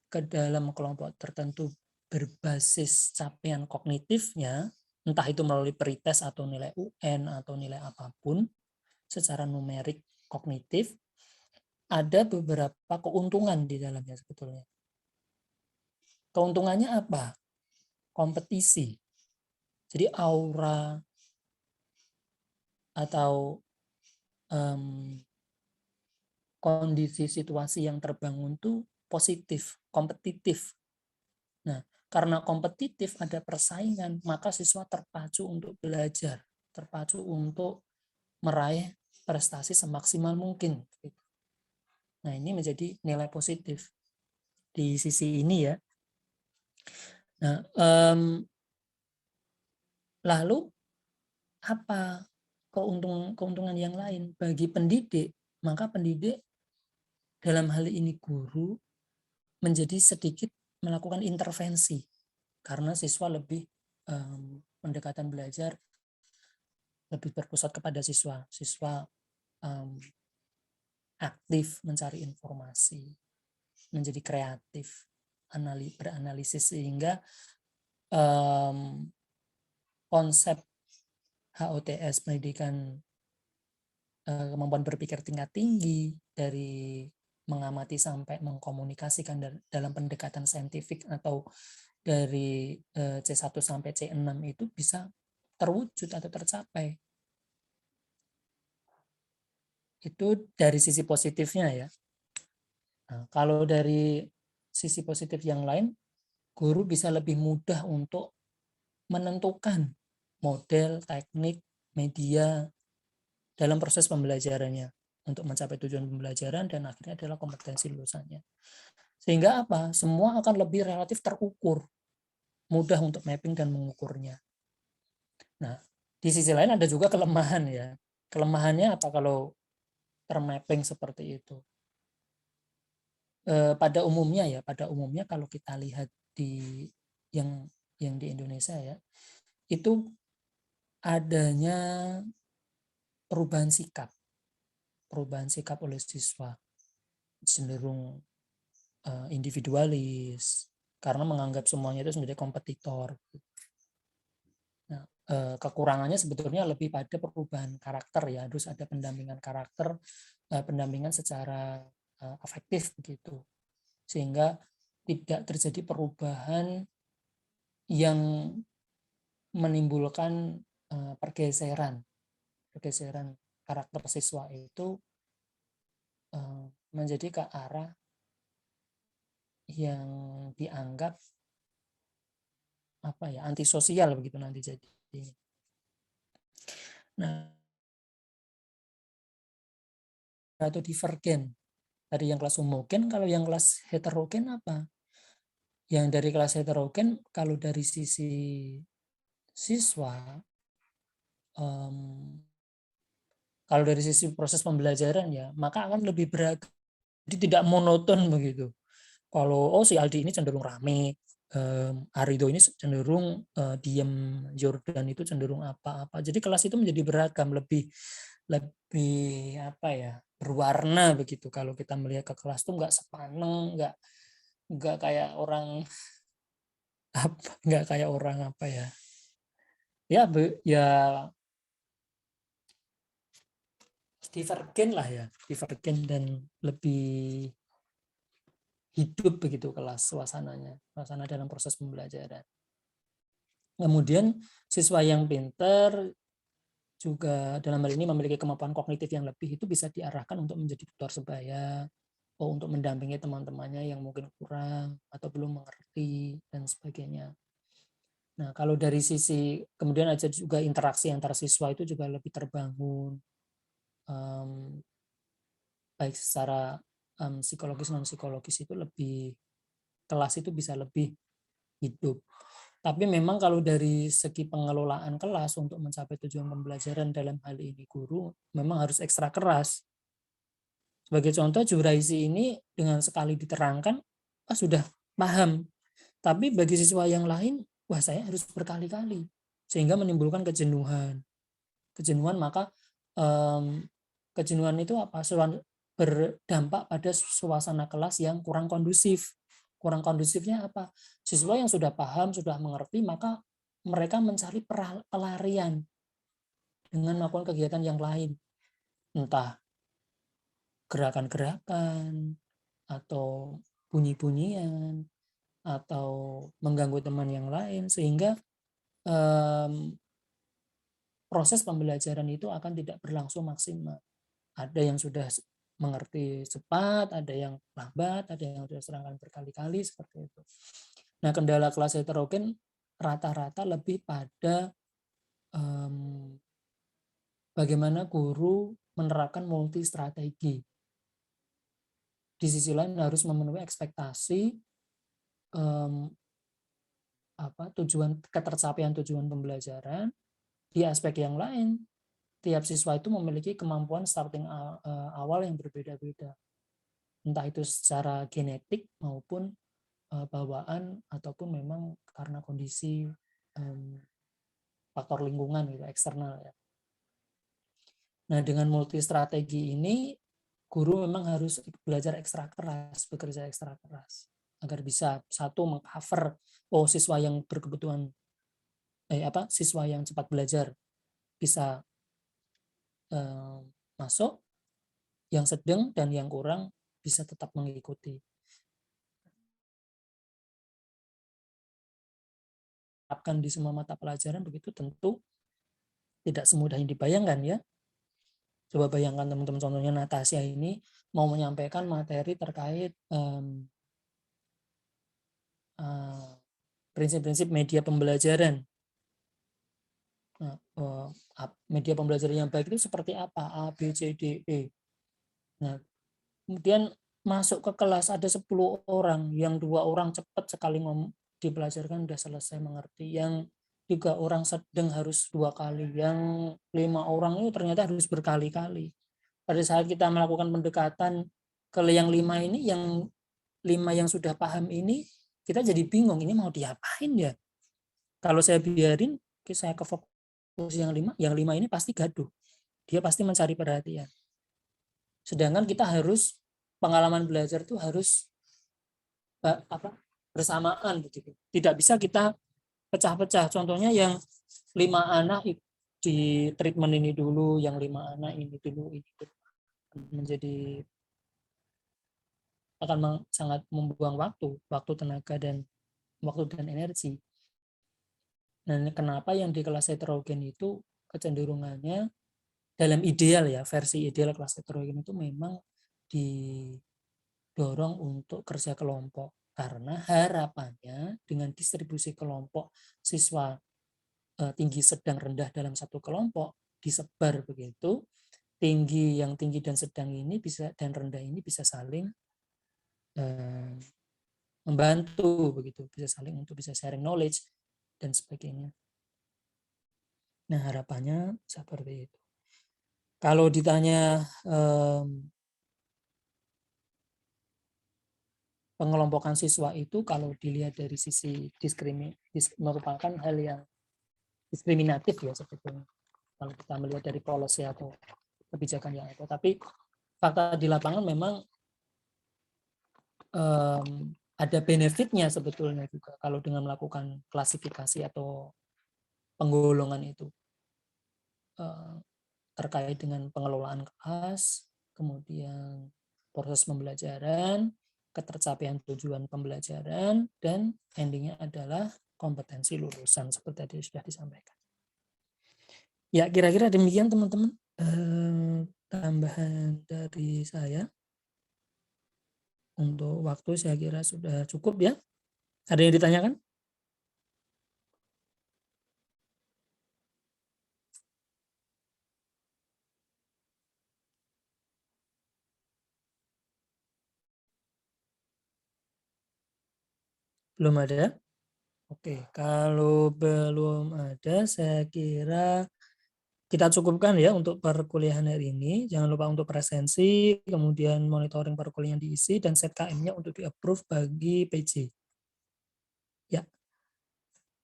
ke dalam kelompok tertentu berbasis capaian kognitifnya, entah itu melalui pretest atau nilai UN atau nilai apapun, secara numerik kognitif, ada beberapa keuntungan di dalamnya sebetulnya. Keuntungannya apa? Kompetisi. Jadi aura atau kondisi situasi yang terbangun itu positif, kompetitif. Nah, karena kompetitif ada persaingan, maka siswa terpacu untuk belajar, terpacu untuk meraih prestasi semaksimal mungkin. Nah, ini menjadi nilai positif di sisi ini ya. Nah, lalu apa keuntungan yang lain bagi pendidik? Maka pendidik dalam hal ini guru menjadi sedikit melakukan intervensi karena siswa lebih pendekatan belajar lebih berpusat kepada siswa aktif mencari informasi, menjadi kreatif, beranalisis, sehingga konsep HOTS pendidikan kemampuan berpikir tingkat tinggi dari mengamati sampai mengkomunikasikan dalam pendekatan saintifik atau dari C1 sampai C6 itu bisa terwujud atau tercapai. Itu dari sisi positifnya ya. Nah, kalau dari sisi positif yang lain, guru bisa lebih mudah untuk menentukan model, teknik, media dalam proses pembelajarannya untuk mencapai tujuan pembelajaran dan akhirnya adalah kompetensi lulusannya. Sehingga apa? Semua akan lebih relatif terukur, mudah untuk mapping dan mengukurnya. Nah, di sisi lain ada juga kelemahan ya. Kelemahannya apa kalau termapping seperti itu? Pada umumnya kalau kita lihat di yang di Indonesia ya, itu adanya perubahan sikap oleh siswa, cenderung individualis karena menganggap semuanya itu sebagai kompetitor. Nah, kekurangannya sebetulnya lebih pada perubahan karakter ya, harus ada pendampingan karakter, pendampingan secara afektif begitu, sehingga tidak terjadi perubahan yang menimbulkan pergeseran karakter siswa itu menjadi ke arah yang dianggap antisosial begitu nanti jadi. Nah, atau divergen dari yang kelas homogen. Kalau yang kelas heterogen apa? Yang dari kelas heterogen kalau dari sisi siswa, kalau dari sisi proses pembelajaran ya, maka akan lebih beragam. Jadi tidak monoton begitu. Kalau si Aldi ini cenderung rame, Arido ini cenderung diam, Jordan itu cenderung apa-apa. Jadi kelas itu menjadi beragam, lebih berwarna begitu. Kalau kita melihat ke kelas itu nggak sepaneng, nggak kayak orang divergen dan lebih hidup begitu kelas suasana dalam proses pembelajaran. Kemudian siswa yang pintar juga dalam hal ini memiliki kemampuan kognitif yang lebih, itu bisa diarahkan untuk menjadi tutor sebaya, untuk mendampingi teman-temannya yang mungkin kurang atau belum mengerti dan sebagainya. Nah, kalau dari sisi kemudian ada juga interaksi antar siswa itu juga lebih terbangun, baik secara psikologis non psikologis itu lebih, kelas itu bisa lebih hidup. Tapi memang kalau dari segi pengelolaan kelas untuk mencapai tujuan pembelajaran dalam hal ini guru memang harus ekstra keras. Sebagai contoh, Juraisi ini dengan sekali diterangkan sudah paham. Tapi bagi siswa yang lain, saya harus berkali-kali sehingga menimbulkan kejenuhan. Maka kejenuhan itu berdampak pada suasana kelas yang kurang kondusif. Kurang kondusifnya apa? Siswa yang sudah paham, sudah mengerti, maka mereka mencari pelarian dengan melakukan kegiatan yang lain. Entah gerakan-gerakan, atau bunyi-bunyian, atau mengganggu teman yang lain, sehingga proses pembelajaran itu akan tidak berlangsung maksimal. Ada yang sudah mengerti cepat, ada yang lambat, ada yang sudah serangkan berkali-kali, seperti itu. Nah, kendala kelas heterogen rata-rata lebih pada bagaimana guru menerapkan multi strategi. Di sisi lain harus memenuhi ekspektasi ketercapaian tujuan pembelajaran. Di aspek yang lain, tiap siswa itu memiliki kemampuan starting awal yang berbeda-beda. Entah itu secara genetik maupun bawaan ataupun memang karena kondisi faktor lingkungan gitu, eksternal ya. Nah, dengan multi strategi ini guru memang harus belajar ekstra keras, bekerja ekstra keras agar bisa satu mengcover siswa yang berkebutuhan siswa yang cepat belajar bisa masuk, yang sedang dan yang kurang bisa tetap mengikuti. Di semua mata pelajaran begitu tentu tidak semudah yang dibayangkan ya. Coba bayangkan teman-teman, contohnya Natasha ini mau menyampaikan materi terkait prinsip-prinsip media pembelajaran. Nah, media pembelajaran yang baik itu seperti apa? A, B, C, D, E. Nah, kemudian masuk ke kelas ada 10 orang, yang 2 orang cepat sekali dipelajarkan sudah selesai mengerti, yang 3 orang sedang harus 2 kali, yang 5 orang itu ternyata harus berkali-kali. Pada saat kita melakukan pendekatan ke yang 5 ini, yang 5 yang sudah paham ini, kita jadi bingung, ini mau diapain ya? Kalau saya biarin, saya ke fokus yang 5 ini pasti gaduh. Dia pasti mencari perhatian. Sedangkan kita harus, pengalaman belajar itu harus bersamaan begitu. Tidak bisa kita pecah-pecah. Contohnya yang 5 anak di treatment ini dulu, yang 5 anak ini dulu, menjadi akan sangat membuang waktu, tenaga dan energi. Nah, kenapa yang di kelas heterogen itu kecenderungannya dalam ideal ya, versi ideal kelas heterogen itu memang didorong untuk kerja kelompok. Karena harapannya dengan distribusi kelompok siswa tinggi, sedang, rendah dalam satu kelompok disebar begitu, yang tinggi dan sedang ini bisa dan rendah ini bisa saling membantu begitu, bisa saling untuk bisa sharing knowledge dan sebagainya. Nah, harapannya seperti itu. Kalau ditanya pengelompokan siswa itu kalau dilihat dari sisi merupakan hal yang diskriminatif ya sebetulnya. Kalau kita melihat dari policy atau kebijakan yang ada. Tapi fakta di lapangan memang ada benefitnya sebetulnya juga kalau dengan melakukan klasifikasi atau penggolongan itu terkait dengan pengelolaan kelas, kemudian proses pembelajaran, ketercapaian tujuan pembelajaran, dan endingnya adalah kompetensi lulusan seperti tadi sudah disampaikan. Ya, kira-kira demikian teman-teman tambahan dari saya. Untuk waktu saya kira sudah cukup ya. Ada yang ditanyakan? Belum ada? Oke, kalau belum ada, saya kira kita cukupkan ya untuk perkuliahan hari ini. Jangan lupa untuk presensi, kemudian monitoring perkuliahan diisi, dan set KM-nya untuk di-approve bagi PJ. Ya,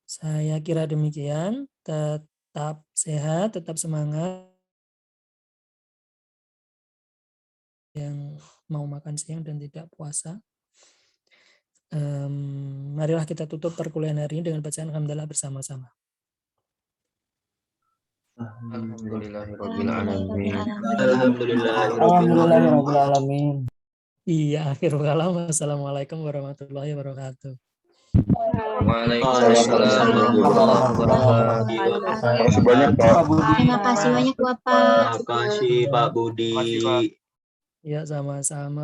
saya kira demikian. Tetap sehat, tetap semangat. Yang mau makan siang dan tidak puasa. Marilah kita tutup perkuliahan hari ini dengan bacaan alhamdulillah bersama-sama. Alhamdulillahirrahmanirrahim. Iya, akhirul kalam. Assalamualaikum warahmatullahi wabarakatuh. Waalaikumsalam warahmatullahi wabarakatuh. Terima kasih banyak Bapak. Terima kasih Pak Budi. Ya, sama-sama.